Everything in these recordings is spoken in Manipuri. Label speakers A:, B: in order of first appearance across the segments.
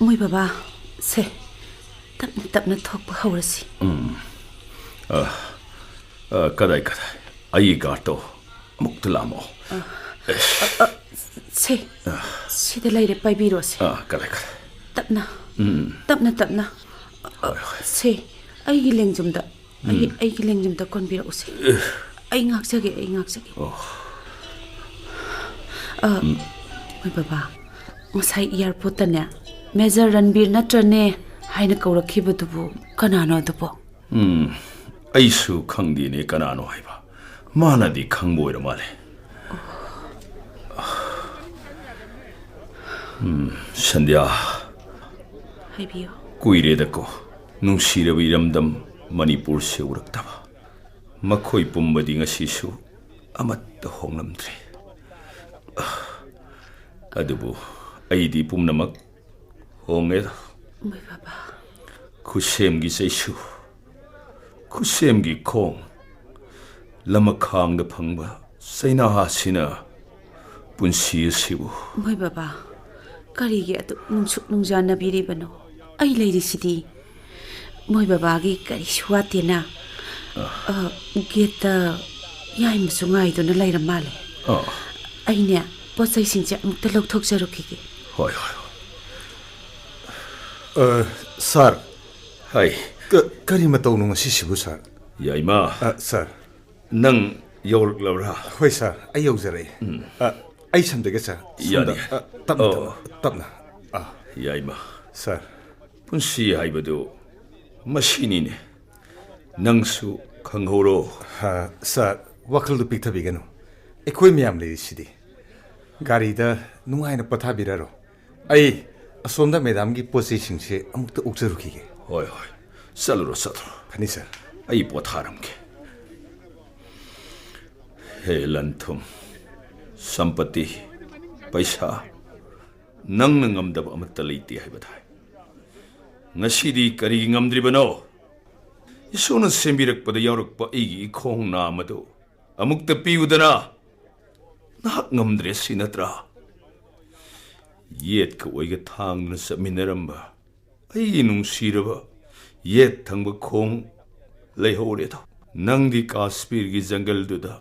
A: ꯃꯣꯏ ꯕꯕꯥ ꯁꯦ ꯇꯞꯅ ꯇꯞꯅ ꯊꯣꯛꯄ ꯍꯧꯔꯁꯤ
B: ꯀꯗꯥꯏ ꯑꯩꯒꯤ ꯒꯥꯔꯗꯇꯣ ꯑꯃꯨꯛꯇ ꯂꯥꯛꯑꯃꯣ
A: ꯁꯦ ꯁꯤꯗ ꯂꯩꯔꯦ ꯄꯥꯏꯕꯤꯔꯣꯁꯦ
B: ꯀꯗꯥꯏ
A: ꯇꯞꯅ ꯇꯞꯅ ꯇꯞꯅ ꯁꯦ ꯑꯩꯒꯤ ꯂꯦꯡꯖꯨꯝꯗ ꯑꯩꯒꯤ ꯂꯦꯡꯖꯨꯝꯗ ꯀꯣꯟꯕꯤꯔꯛꯎꯁꯦ ꯑꯩ ꯉꯥꯛꯆꯒꯦ ꯃꯣꯏ ꯕꯕꯥ ꯉꯁꯥꯏ ꯏꯌꯥꯔꯄꯣꯔꯠꯇꯅꯦ ꯃꯦꯖꯔ ꯔꯟꯕꯤꯔ ꯅꯠꯇ꯭ꯔꯅꯦ ꯍꯥꯏꯅ ꯀꯧꯔꯛꯈꯤꯕꯗꯨꯕꯨ ꯀꯅꯥꯅꯣ ꯑꯗꯨꯕꯣ
B: ꯑꯩꯁꯨ ꯈꯪꯗꯦꯅꯦ ꯀꯅꯥꯅꯣ ꯍꯥꯏꯕ ꯃꯥꯅꯗꯤ ꯈꯪꯕ ꯑꯣꯏꯔ ꯃꯥꯜꯂꯦ ꯁꯟꯙ꯭ꯌꯥ
A: ꯍꯥꯏꯕꯤꯌꯨ
B: ꯀꯨꯏꯔꯦꯗꯀꯣ ꯅꯨꯡꯁꯤꯔꯕ ꯏꯔꯝꯗꯝ ꯃꯅꯤꯄꯨꯔꯁꯦ ꯎꯔꯛꯇꯕ ꯃꯈꯣꯏ ꯄꯨꯝꯕꯗꯤ ꯉꯁꯤꯁꯨ ꯑꯃꯠꯇ ꯍꯣꯡꯂꯝꯗ꯭ꯔꯦ ꯑꯗꯨꯕꯨ ꯑꯩꯗꯤ ꯄꯨꯝꯅꯃꯛ ꯍꯣꯡꯉꯦꯗ
A: ꯃꯣꯏ ꯕꯕꯥ
B: ꯈꯨꯠꯁꯦꯝꯒꯤ ꯆꯩꯁꯨ ꯈꯨꯠꯁꯦꯝꯒꯤ ꯈꯣꯡ ꯂꯃꯈꯥꯡꯗ ꯐꯪꯕ ꯆꯩꯅꯥ ꯑꯁꯤꯅ ꯄꯨꯟꯁꯤ ꯑꯁꯤꯕꯨ
A: ꯃꯣꯏ ꯕꯕꯥ ꯀꯔꯤꯒꯤ ꯑꯗꯨꯛ ꯅꯨꯡꯁꯨꯛ ꯅꯨꯡꯖꯥꯅꯕꯤꯔꯤꯕꯅꯣ ꯑꯩ ꯂꯩꯔꯤꯁꯤꯗꯤ ꯃꯣꯏ ꯕꯕꯥꯒꯤ ꯀꯔꯤꯁꯨ ꯋꯥꯠꯇꯦꯅ ꯒꯦꯠꯇ ꯌꯥꯏꯃꯁꯨ ꯉꯥꯏꯗꯨꯅ ꯂꯩꯔ ꯃꯥꯜꯂꯦ ꯑꯩꯅꯦ ꯄꯣꯠ ꯆꯩꯁꯤꯡꯁꯦ ꯑꯃꯨꯛꯇ ꯂꯧꯊꯣꯛꯆꯔꯨꯈꯤꯒꯦ
B: ꯍꯣꯏ
C: ꯁꯥꯔ
B: ꯍꯥꯏ
C: ꯀꯔꯤ ꯃꯇꯧꯅꯣ ꯉꯁꯤꯁꯤꯕꯨ ꯁꯥꯔ
B: ꯌꯥꯏꯃ
C: ꯁꯥꯔ
B: ꯅꯪ ꯌꯧꯔꯛꯂꯕ꯭ꯔꯥ
C: ꯍꯣꯏ ꯁꯥꯔ ꯑꯩ ꯌꯧꯖꯔꯛꯑꯦ ꯑꯩ ꯁꯝꯗꯒꯦ ꯁꯥꯔ
B: ꯌꯥꯅꯤ
C: ꯇꯞꯅ
B: ꯌꯥꯏꯃ
C: ꯁꯥꯔ
B: ꯄꯨꯟꯁꯤ ꯍꯥꯏꯕꯗꯨ ꯃꯁꯤꯅꯤꯅꯦ ꯅꯪꯁꯨ ꯈꯪꯍꯧꯔꯣ
C: ꯁꯥꯔ ꯋꯥꯈꯜꯗꯨ ꯄꯤꯛꯊꯕꯤꯒꯅꯨ ꯑꯩꯈꯣꯏ ꯃꯌꯥꯝ ꯂꯩꯔꯤꯁꯤꯗꯤ ꯒꯥꯔꯤꯗ ꯅꯨꯡꯉꯥꯏꯅ ꯄꯣꯊꯥꯕꯤꯔꯔꯣ ꯑꯩ ꯑꯁꯣꯝꯗ ꯃꯦꯗꯥꯝꯒꯤ ꯄꯣꯠ ꯆꯩꯁꯤꯡꯁꯦ ꯑꯃꯨꯛꯇ ꯑꯣꯛꯆꯔꯨꯈꯤꯒꯦ
B: ꯍꯣꯏ ꯆꯠꯂꯨꯔꯣ
C: ꯐꯅꯤ ꯁꯥꯔ
B: ꯑꯩ ꯄꯣꯊꯥꯔꯝꯒꯦ ꯍꯦ ꯂꯟꯊꯨꯝ ꯁꯝꯄꯇꯤ ꯄꯩꯁꯥ ꯅꯪꯅ ꯉꯝꯗꯕ ꯑꯃꯠꯇ ꯂꯩꯇꯦ ꯍꯥꯏꯕ ꯇꯥꯏ ꯉꯁꯤꯗꯤ ꯀꯔꯤꯒꯤ ꯉꯝꯗ꯭ꯔꯤꯕꯅꯣ ꯏꯁꯣꯔꯅ ꯁꯦꯝꯕꯤꯔꯛꯄꯗ ꯌꯥꯎꯔꯛꯄ ꯑꯩꯒꯤ ꯏꯈꯣꯡ ꯅꯥꯝ ꯑꯗꯨ ꯑꯃꯨꯛꯇ ꯄꯤꯌꯨꯗꯅ ꯅꯍꯥꯛ ꯉꯝꯗ꯭ꯔꯦ ꯁꯤ ꯅꯠꯇ꯭ꯔꯥ ꯌꯦꯠꯀ ꯑꯣꯏꯒ ꯊꯥꯡꯗꯨꯅ ꯆꯠꯃꯤꯟꯅꯔꯝꯕ ꯑꯩꯒꯤ ꯅꯨꯡꯁꯤꯔꯕ ꯌꯦꯠ ꯊꯪꯕ ꯈꯣꯡ ꯂꯩꯍꯧꯔꯦꯗꯣ ꯅꯪꯗꯤ ꯀꯥꯁꯃꯤꯔꯒꯤ ꯖꯪꯒꯜꯗꯨꯗ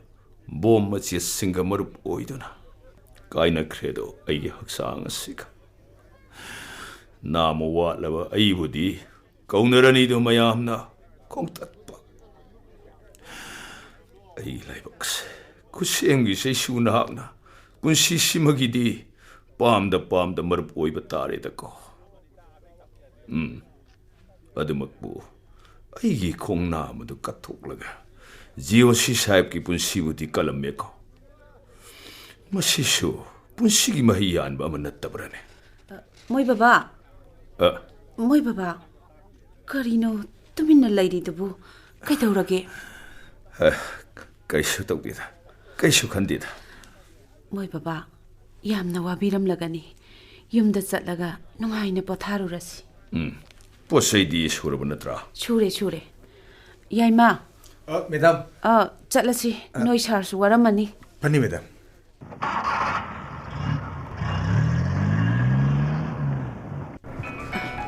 B: ꯕꯣꯝ ꯃꯆꯦꯠꯁꯤꯡꯒ ꯃꯔꯨꯞ ꯑꯣꯏꯗꯨꯅ ꯀꯥꯏꯅꯈ꯭ꯔꯦꯗꯣ ꯑꯩꯒꯤ ꯍꯛꯆꯥꯡ ꯑꯁꯤꯒ ꯅꯥꯝꯃ ꯋꯥꯠꯂꯕ ꯑꯩꯕꯨꯗꯤ ꯀꯧꯅꯔꯅꯤꯗꯣ ꯃꯌꯥꯝꯅ ꯈꯣꯡꯇꯠꯄ ꯑꯩ ꯂꯥꯏꯕꯛꯁꯦ ꯈꯨꯠꯁꯦꯝꯒꯤ ꯆꯩꯁꯨ ꯅꯍꯥꯛꯅ ꯄꯨꯟꯁꯤꯁꯤꯃꯒꯤꯗꯤ ꯄꯥꯝꯗ ꯃꯔꯨꯞ ꯑꯣꯏꯕ ꯇꯥꯔꯦꯗꯀꯣ ꯑꯗꯨꯃꯛꯄꯨ ꯑꯩꯒꯤ ꯈꯣꯡꯅꯥꯝ ꯑꯗꯨ ꯀꯠꯊꯣꯛꯂꯒ ꯖꯤꯑꯣꯁꯤ ꯁꯥꯍꯦꯕꯀꯤ ꯄꯨꯟꯁꯤꯕꯨꯗꯤ ꯀꯜꯂꯝꯃꯦꯀꯣ ꯃꯁꯤꯁꯨ ꯄꯨꯟꯁꯤꯒꯤ ꯃꯍꯩ ꯌꯥꯟꯕ ꯑꯃ ꯅꯠꯇꯕ꯭ꯔꯅꯦ
A: ꯃꯣꯏ ꯕꯕꯥ ꯀꯔꯤꯅꯣ ꯇꯨꯃꯤꯟꯅ ꯂꯩꯔꯤꯗꯨꯕꯨ ꯀꯩꯗꯧꯔꯒꯦ
B: ꯀꯩꯁꯨ ꯇꯧꯗꯦꯗ ꯀꯩꯁꯨ ꯈꯟꯗꯦꯗ
A: ꯃꯣꯏ ꯕꯕꯥ ꯌꯥꯝꯅ ꯋꯥꯕꯤꯔꯝꯂꯒꯅꯤ ꯌꯨꯝꯗ ꯆꯠꯂꯒ ꯅꯨꯡꯉꯥꯏꯅ ꯄꯣꯊꯥꯔꯨꯔꯁꯤ
B: ꯄꯣꯠ ꯆꯩꯗꯤ ꯁꯨꯔꯕ ꯅꯠꯇ꯭ꯔꯥ
A: ꯁꯨꯔꯦ ꯌꯥꯏꯃ
C: ꯃꯦꯗꯥꯝ
A: ꯆꯠꯂꯁꯤ ꯅꯣꯏ ꯁꯥꯔꯁꯨ ꯋꯥꯔꯝꯃꯅꯤ
C: ꯐꯅꯤ ꯃꯦꯗꯥꯝ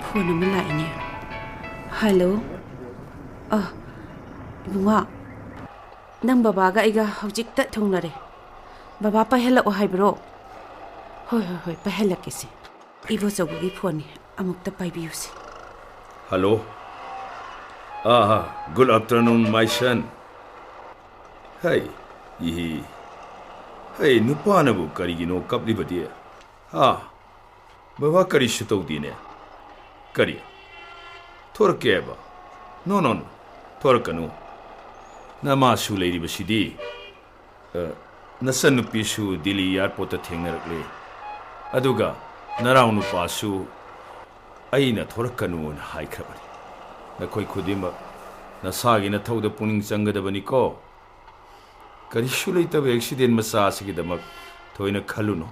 A: ꯐꯣꯟ ꯑꯃ ꯂꯥꯛꯏꯅꯦ ꯍꯜꯂꯣ ꯏꯕꯨꯡꯉꯣ ꯅꯪ ꯕꯕꯥꯒ ꯑꯩꯒ ꯍꯧꯖꯤꯛꯇ ꯊꯨꯡꯅꯔꯦ ꯕꯕꯥ ꯄꯥꯏꯍꯜꯂꯛꯑꯣ ꯍꯥꯏꯕ꯭ꯔꯣ ꯍꯣꯏ ꯄꯥꯏꯍꯜꯂꯛꯀꯦꯁꯦ ꯏꯕꯣꯆꯧꯕꯒꯤ ꯐꯣꯟꯅꯤ ꯑꯃꯨꯛꯇ ꯄꯥꯏꯕꯤꯌꯨꯁꯦ
B: ꯍꯜꯂꯣ ꯒꯨꯗ ꯑꯐꯇꯔꯅꯨꯟ ꯃꯥꯏ ꯁꯟ ꯍꯩ ꯅꯨꯄꯥꯅꯕꯨ ꯀꯔꯤꯒꯤꯅꯣ ꯀꯞꯂꯤꯕꯗꯤ ꯕꯕꯥ ꯀꯔꯤꯁꯨ ꯇꯧꯗꯦꯅꯦ ꯀꯔꯤ ꯊꯣꯔꯛꯀꯦ ꯍꯥꯏꯕ ꯅꯣ ꯊꯣꯔꯛꯀꯅꯨ ꯅꯃꯥꯁꯨ ꯂꯩꯔꯤꯕꯁꯤꯗꯤ ꯅꯆꯟꯅꯨꯄꯤꯁꯨ ꯗꯤꯜꯂꯤ ꯏꯌꯥꯔꯄꯣꯔꯠꯇ ꯊꯦꯡꯅꯔꯛꯂꯦ ꯑꯗꯨꯒ ꯅꯅꯥꯎ ꯅꯨꯄꯥꯁꯨ ꯑꯩꯅ ꯊꯣꯔꯛꯀꯅꯨꯅ ꯍꯥꯏꯈ꯭ꯔꯕꯅꯤ ꯅꯈꯣꯏ ꯈꯨꯗꯤꯡꯃꯛ ꯅꯁꯥꯒꯤ ꯅꯊꯧꯗ ꯄꯨꯛꯅꯤꯡ ꯆꯪꯒꯗꯕꯅꯤꯀꯣ ꯀꯔꯤꯁꯨ ꯂꯩꯇꯕ ꯑꯦꯛꯁꯤꯗꯦꯟ ꯃꯆꯥ ꯑꯁꯤꯒꯤꯗꯃꯛ ꯊꯣꯏꯅ ꯈꯜꯂꯨꯅꯨ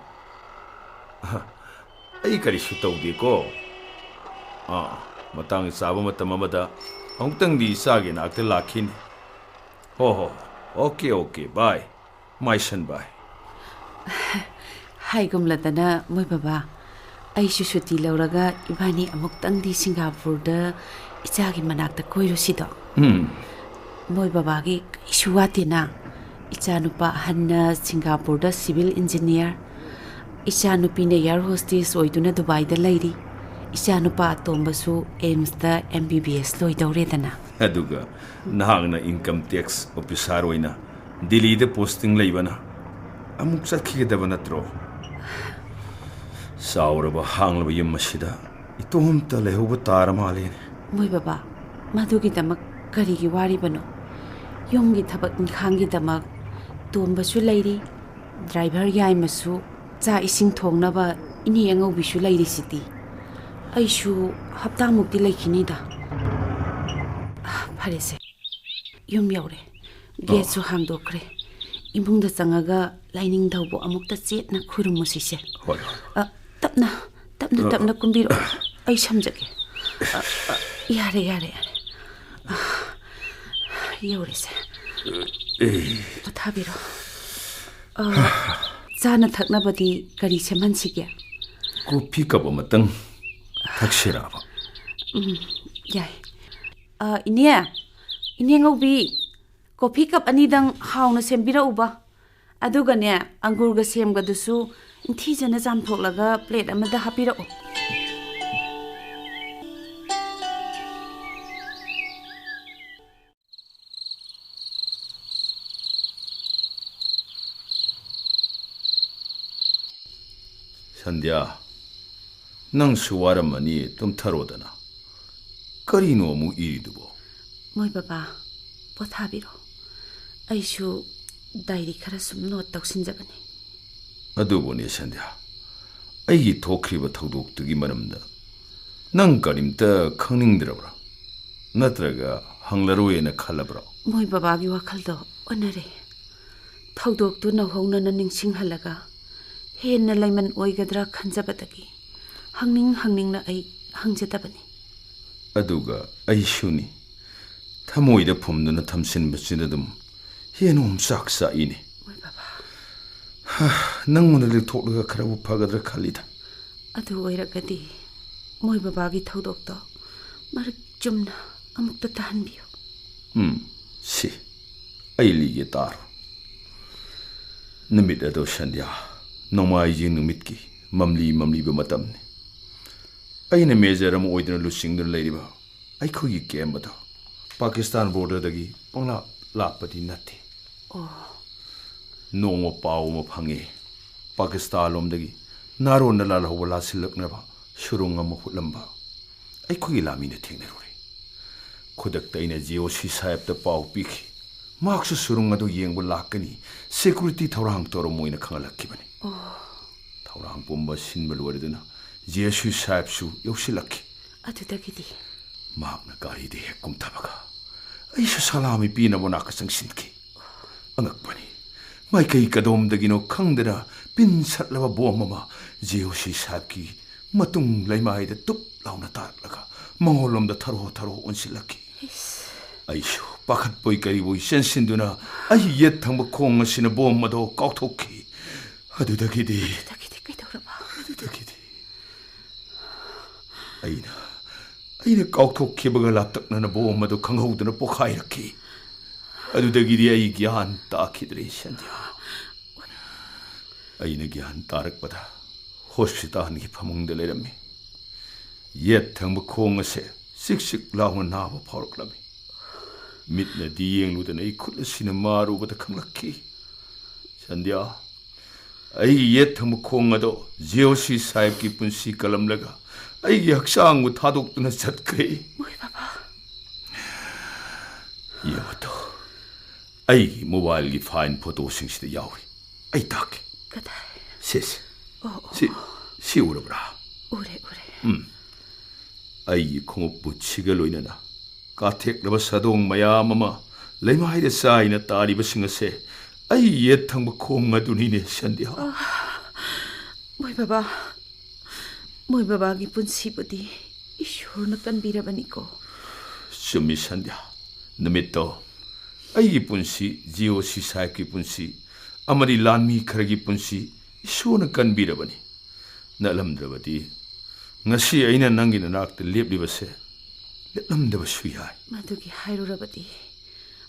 B: ꯑꯩ ꯀꯔꯤꯁꯨ ꯇꯧꯗꯦꯀꯣ ꯃꯇꯥꯡ ꯆꯥꯕ ꯃꯇꯝ ꯑꯃꯗ ꯑꯃꯨꯛꯇꯪꯗꯤ ꯏꯆꯥꯒꯤ ꯅꯥꯛꯇ ꯂꯥꯛꯈꯤꯅꯤ ꯍꯣ ꯑꯣꯀꯦ ꯕꯥꯏ ꯃꯥꯏ ꯁꯟ ꯕꯥꯏ
A: ꯍꯥꯏꯒꯨꯝꯂꯗꯅ ꯃꯣꯏ ꯕꯕꯥ ꯑꯩꯁꯨ ꯁꯨꯇꯤ ꯂꯧꯔꯒ ꯏꯕꯥꯅꯤ ꯑꯃꯨꯛꯇꯪꯗꯤ ꯁꯤꯡꯒꯥꯄꯨꯔꯗ ꯏꯆꯥꯒꯤ ꯃꯅꯥꯛꯇ ꯀꯣꯏꯔꯨꯁꯤꯗꯣ ꯃꯣꯏ ꯕꯕꯥꯒꯤ ꯀꯩꯁꯨ ꯋꯥꯠꯇꯦꯅ ꯏꯆꯥꯅꯨꯄꯥ ꯑꯍꯟꯅ ꯁꯤꯡꯒꯥꯄꯨꯔꯗ ꯁꯤꯚꯤꯜ ꯏꯟꯖꯤꯅꯤꯌꯔ ꯏꯆꯥꯅꯨꯄꯤꯅ ꯑꯦꯌꯔ ꯍꯣꯁꯇꯦꯁ ꯑꯣꯏꯗꯨꯅ ꯗꯨꯕꯥꯏꯗ ꯂꯩꯔꯤ ꯏꯆꯥꯅꯨꯄꯥ ꯑꯇꯣꯝꯕꯁꯨ ꯑꯦꯝꯁꯇ MBBS ꯂꯣꯏꯗꯧꯔꯦꯗꯅ
B: ꯑꯗꯨꯒ ꯅꯍꯥꯛꯅ ꯏꯟꯀꯝ ꯇꯦꯛꯁ ꯑꯣꯐꯤꯁꯥꯔ ꯑꯣꯏꯅ ꯗꯤꯜꯂꯤꯗ ꯄꯣꯁꯇꯤꯡ ꯂꯩꯕꯅ ꯑꯃꯨꯛ ꯆꯠꯈꯤꯒꯗꯕ ꯅꯠꯇ꯭ꯔꯣ ꯆꯥꯎꯔꯕ ꯍꯥꯡꯂꯕ ꯌꯨꯝ ꯑꯁꯤꯗ ꯏꯇꯣꯝꯇ ꯂꯩꯍꯧꯕ ꯇꯥꯔ ꯃꯥꯜꯂꯦꯅꯦ
A: ꯃꯣꯏ ꯕꯕꯥ ꯃꯗꯨꯒꯤꯗꯃꯛ ꯀꯔꯤꯒꯤ ꯋꯥꯔꯤꯕꯅꯣ ꯌꯨꯝꯒꯤ ꯊꯕꯛ ꯏꯪꯈꯥꯡꯒꯤꯗꯃꯛ ꯇꯣꯝꯕꯁꯨ ꯂꯩꯔꯤ ꯗ꯭ꯔꯥꯏꯚꯔ ꯌꯥꯏꯃꯁꯨ ꯆꯥꯛ ꯏꯁꯤꯡ ꯊꯣꯡꯅꯕ ꯏꯅꯦ ꯑꯉꯧꯕꯤꯁꯨ ꯂꯩꯔꯤꯁꯤꯗꯤ ꯑꯩꯁꯨ ꯍꯞꯇꯥꯃꯨꯛꯇꯤ ꯂꯩꯈꯤꯅꯤꯗ ꯐꯔꯦꯁꯦ ꯌꯨꯝ ꯌꯧꯔꯦ ꯒꯦꯠꯁꯨ ꯍꯥꯡꯗꯣꯛꯈ꯭ꯔꯦ ꯏꯃꯨꯡꯗ ꯆꯪꯉꯒ ꯂꯥꯏꯅꯤꯡꯊꯧꯕꯨ ꯑꯃꯨꯛꯇ ꯆꯦꯠꯅ ꯈꯨꯔꯨꯝꯃꯨꯁꯤꯁꯦ
B: ꯍꯣꯏ
A: ꯇꯞꯅ ꯀꯨꯝꯕꯤꯔꯛꯑꯣ ꯑꯩ ꯁꯝꯖꯒꯦ ꯌꯥꯔꯦ ꯌꯧꯔꯦꯁꯦ ꯄꯣꯊꯥꯕꯤꯔꯣ ꯆꯥꯅ ꯊꯛꯅꯕꯗꯤ ꯀꯔꯤ ꯁꯦꯝꯍꯟꯁꯤꯒꯦ
B: ꯀꯣꯐꯤ ꯀꯞ ꯑꯃꯇꯪ ꯊꯛꯁꯤꯔꯕ
A: ꯌꯥꯏ ꯏꯅꯦ ꯉꯧꯕꯤ ꯀꯣꯐꯤ ꯀꯞ 2ꯗꯪ ꯍꯥꯎꯅ ꯁꯦꯝꯕꯤꯔꯛꯎꯕ ꯑꯗꯨꯒꯅꯦ ꯑꯪꯒꯨꯔꯒ ꯁꯦꯝꯒꯗꯨꯁꯨ ꯅꯤꯡꯊꯤꯖꯅ ꯆꯥꯝꯊꯣꯛꯂꯒ ꯄ꯭ꯂꯦꯠ ꯑꯃꯗ ꯍꯥꯞꯄꯤꯔꯛꯑꯣ
B: ꯁꯟꯙ꯭ꯌꯥ ꯅꯪꯁꯨ ꯋꯥꯔꯝꯃꯅꯤ ꯇꯨꯝꯊꯔꯣꯗꯅ ꯀꯔꯤꯅꯣ ꯑꯃꯨꯛ ꯏꯔꯤꯗꯨꯕꯣ
A: ꯃꯣꯏ ꯕꯕꯥ ꯄꯣꯊꯥꯕꯤꯔꯣ ꯑꯩꯁꯨ ꯗꯥꯏꯔꯤ ꯈꯔ ꯁꯨꯝ ꯅꯣꯠ ꯇꯧꯁꯤꯟꯖꯕꯅꯤ
B: ꯑꯗꯨꯕꯨꯅꯦ ꯁꯟꯙ꯭ꯌꯥ ꯑꯩꯒꯤ ꯊꯣꯛꯈ꯭ꯔꯤꯕ ꯊꯧꯗꯣꯛꯇꯨꯒꯤ ꯃꯔꯝꯗ ꯅꯪ ꯀꯔꯤꯝꯇ ꯈꯪꯅꯤꯡꯗ꯭ꯔꯕ꯭ꯔꯥ ꯅꯠꯇ꯭ꯔꯒ ꯍꯪꯂꯔꯣꯏꯅ ꯈꯜꯂꯕ꯭ꯔꯣ
A: ꯃꯣꯏ ꯕꯕꯥꯒꯤ ꯋꯥꯈꯜꯗꯣ ꯑꯣꯟꯅꯔꯦ ꯊꯧꯗꯣꯛꯇꯨ ꯅꯧꯍꯧꯅꯅ ꯅꯤꯡꯁꯤꯡꯍꯜꯂꯒ ꯍꯦꯟꯅ ꯂꯩꯃꯟ ꯑꯣꯏꯒꯗ꯭ꯔꯥ ꯈꯟꯖꯕꯗꯒꯤ ꯍꯪꯅꯤꯡꯅ ꯑꯩ ꯍꯪꯖꯗꯕꯅꯤ
B: ꯑꯗꯨꯒ ꯑꯩꯁꯨꯅꯤ ꯊꯃꯣꯏꯗ ꯐꯨꯝꯗꯨꯅ ꯊꯝꯁꯤꯟꯕꯁꯤꯅ ꯑꯗꯨꯝ ꯍꯦꯟꯅ ꯆꯥꯛ ꯆꯥꯛꯏꯅꯤ
A: ꯃꯣꯏ ꯕꯕꯥ
B: ꯅꯪꯉꯣꯟꯗ ꯂꯦꯛꯊꯣꯛꯂꯒ ꯈꯔꯕꯨ ꯐꯒꯗ꯭ꯔꯥ ꯈꯜꯂꯤꯗ
A: ꯑꯗꯨ ꯑꯣꯏꯔꯒꯗꯤ ꯃꯣꯏ ꯕꯕꯥꯒꯤ ꯊꯧꯗꯣꯛꯇꯣ ꯃꯔꯤꯛ ꯆꯨꯝꯅ ꯑꯃꯨꯛꯇ ꯇꯥꯍꯟꯕꯤꯌꯨ
B: ꯁꯤ ꯑꯩ ꯂꯤꯒꯦ ꯇꯥꯔꯣ ꯅꯨꯃꯤꯠ ꯑꯗꯣ ꯁꯟꯙ꯭ꯌꯥ ꯅꯣꯡꯃꯥꯏꯖꯤꯡ ꯅꯨꯃꯤꯠꯀꯤ ꯃꯝꯂꯤꯕ ꯃꯇꯝꯅꯤ ꯑꯩꯅ ꯃꯦꯖꯔ ꯑꯃ ꯑꯣꯏꯗꯨꯅ ꯂꯨꯆꯤꯡꯗꯨꯅ ꯂꯩꯔꯤꯕ ꯑꯩꯈꯣꯏꯒꯤ ꯀꯦꯝꯞ ꯑꯗꯣ ꯄꯥꯀꯤꯁꯇꯥꯟ ꯕꯣꯔꯗꯔꯗꯒꯤ ꯂꯥꯛꯄꯗꯤ ꯅꯠꯇꯦ ꯅꯣꯡꯃ ꯄꯥꯎ ꯑꯃ ꯐꯪꯉꯦ ꯄꯥꯀꯤꯁꯇꯥꯟ ꯂꯣꯝꯗꯒꯤ ꯅꯥꯔꯣꯟꯗ ꯂꯥꯜꯍꯧꯕ ꯂꯥꯁꯤꯜꯂꯛꯅꯕ ꯁꯨꯔꯨꯡ ꯑꯃ ꯍꯨꯠꯂꯝꯕ ꯑꯩꯈꯣꯏꯒꯤ ꯂꯥꯟꯃꯤꯅ ꯊꯦꯡꯅꯔꯨꯔꯦ ꯈꯨꯗꯛꯇ ꯑꯩꯅ GOC ꯁꯥꯍꯦꯕꯇ ꯄꯥꯎ ꯄꯤꯈꯤ ꯃꯍꯥꯛꯁꯨ ꯁꯨꯔꯨꯡ ꯑꯗꯨ ꯌꯦꯡꯕ ꯂꯥꯛꯀꯅꯤ ꯁꯦꯀꯨꯔꯤꯇꯤ ꯊꯧꯔꯥꯡ ꯇꯧꯔꯝꯃꯣꯏꯅ ꯈꯪꯍꯜꯂꯛꯈꯤꯕꯅꯤ ꯊꯧꯔꯥꯡ ꯄꯨꯝꯕ ꯁꯤꯟꯕ ꯂꯣꯏꯔꯗꯨꯅ GOC ꯁꯥꯍꯦꯕꯁꯨ ꯌꯧꯁꯤꯜꯂꯛꯈꯤ
A: ꯑꯗꯨꯗꯒꯤꯗꯤ
B: ꯃꯍꯥꯛꯅ ꯒꯥꯔꯤꯗ ꯍꯦꯛ ꯀꯨꯝꯊꯕꯒ ꯑꯩꯁꯨ ꯁꯂꯥꯃꯤ ꯄꯤꯅꯕ ꯅꯥꯛꯀ ꯆꯪꯁꯤꯟꯈꯤ ꯑꯉꯛꯄꯅꯤ ꯃꯥꯏꯀꯩ ꯀꯗꯣꯝꯗꯒꯤꯅꯣ ꯈꯪꯗꯅ ꯄꯤꯟ ꯁꯠꯂꯕ ꯕꯣꯝ ꯑꯃ GOC ꯁꯥꯍꯦꯕꯀꯤ ꯃꯇꯨꯡ ꯂꯩꯃꯥꯏꯗ ꯇꯨꯞ ꯂꯥꯎꯅ ꯇꯥꯔꯛꯂꯒ ꯃꯉꯣꯟꯂꯣꯝꯗ ꯊꯔꯣ ꯑꯣꯟꯁꯤꯜꯂꯛꯈꯤ ꯑꯩꯁꯨ ꯄꯥꯈꯠꯄꯣꯏ ꯀꯔꯤꯕꯣꯏ ꯆꯦꯟꯁꯤꯟꯗꯨꯅ ꯑꯩ ꯌꯦꯠ ꯊꯪꯕ ꯈꯣꯡ ꯑꯁꯤꯅ ꯕꯣꯝ ꯑꯗꯣ ꯀꯥꯎꯊꯣꯛꯈꯤ ꯑꯗꯨꯗꯒꯤꯗꯤ
A: ꯀꯩꯗꯧꯔꯕ
B: ꯑꯩꯅ ꯀꯥꯎꯊꯣꯛꯈꯤꯕꯒ ꯂꯥꯞꯇꯛꯅꯅ ꯕꯣꯝ ꯑꯗꯨ ꯈꯪꯍꯧꯗꯅ ꯄꯣꯈꯥꯏꯔꯛꯈꯤ ꯑꯗꯨꯗꯒꯤꯗꯤ ꯑꯩ ꯒ꯭ꯌꯥꯟ ꯇꯥꯈꯤꯗ꯭ꯔꯦ ꯁꯟꯙ꯭ꯌꯥ ꯑꯩꯅ ꯒ꯭ꯌꯥꯟ ꯇꯥꯔꯛꯄꯗ ꯍꯣꯁꯄꯤꯇꯥꯜꯒꯤ ꯐꯃꯨꯡꯗ ꯂꯩꯔꯝꯃꯤ ꯌꯦꯠ ꯊꯪꯕ ꯈꯣꯡ ꯑꯁꯦ ꯆꯤꯛ ꯂꯥꯎꯅ ꯅꯥꯕ ꯐꯥꯎꯔꯛꯂꯝꯃꯤ ꯃꯤꯠꯅꯗꯤ ꯌꯦꯡꯂꯨꯗꯅ ꯑꯩ ꯈꯨꯠ ꯑꯁꯤꯅ ꯃꯥꯔꯨꯕꯗ ꯈꯪꯂꯛꯈꯤ ꯁꯟꯙ꯭ꯌꯥ ꯑꯩꯒꯤ ꯌꯦꯠ ꯊꯪꯕ ꯈꯣꯡ ꯑꯗꯣ GOC ꯁꯥꯍꯦꯕꯀꯤ ꯄꯨꯟꯁꯤ ꯀꯜꯂꯝꯂꯒ ꯑꯩꯒꯤ ꯍꯛꯆꯥꯡꯕꯨ ꯊꯥꯗꯣꯛꯇꯨꯅ ꯆꯠꯈ꯭ꯔꯦ
A: ꯃꯣꯏ ꯕꯕꯥ
B: ꯌꯦꯡꯉꯨꯇꯣ ꯑꯩꯒꯤ ꯃꯣꯕꯥꯏꯜꯒꯤ ꯐꯥꯏꯟ ꯐꯣꯇꯣꯁꯤꯡꯁꯤꯗ ꯌꯥꯎꯔꯤ ꯑꯩ ꯇꯥꯛꯀꯦ
A: ꯀꯗꯥꯏ
B: ꯁꯤ ꯎꯔꯕ꯭ꯔꯥ
A: ꯎꯔꯦ
B: ꯑꯩꯒꯤ ꯈꯣꯡꯎꯞ ꯕꯨꯠꯁꯤꯒ ꯂꯣꯏꯅꯅ ꯀꯥꯊꯦꯛꯂꯕ ꯁꯥꯗꯣꯡ ꯃꯌꯥꯝ ꯑꯃ ꯂꯩꯃꯥꯏꯗ ꯆꯥꯏꯅ ꯇꯥꯔꯤꯕꯁꯤꯡ ꯑꯁꯦ ꯑꯩ ꯌꯦꯠ ꯊꯪꯕ ꯈꯣꯡ ꯑꯗꯨꯅꯤꯅꯦ ꯁꯟꯙ꯭ꯌꯥ
A: ꯃꯣꯏ ꯕꯕꯥꯒꯤ ꯄꯨꯟꯁꯤꯕꯨꯗꯤ ꯏꯁꯣꯔꯅ ꯀꯟꯕꯤꯔꯕꯅꯤꯀꯣ
B: ꯆꯨꯝꯃꯤ ꯁꯟꯙ꯭ꯌꯥ ꯅꯨꯃꯤꯠꯇꯣ ꯑꯩꯒꯤ ꯄꯨꯟꯁꯤ GOC ꯁꯥꯍꯦꯕꯀꯤ ꯄꯨꯟꯁꯤ ꯑꯃꯗꯤ ꯂꯥꯟꯃꯤ ꯈꯔꯒꯤ ꯄꯨꯟꯁꯤ ꯏꯁꯣꯔꯅ ꯀꯟꯕꯤꯔꯕꯅꯤ ꯅꯠꯂꯝꯗ꯭ꯔꯕꯗꯤ ngasi aina nangi nanak te leplibase leplamdabashu yai
A: Madugi hairurabadi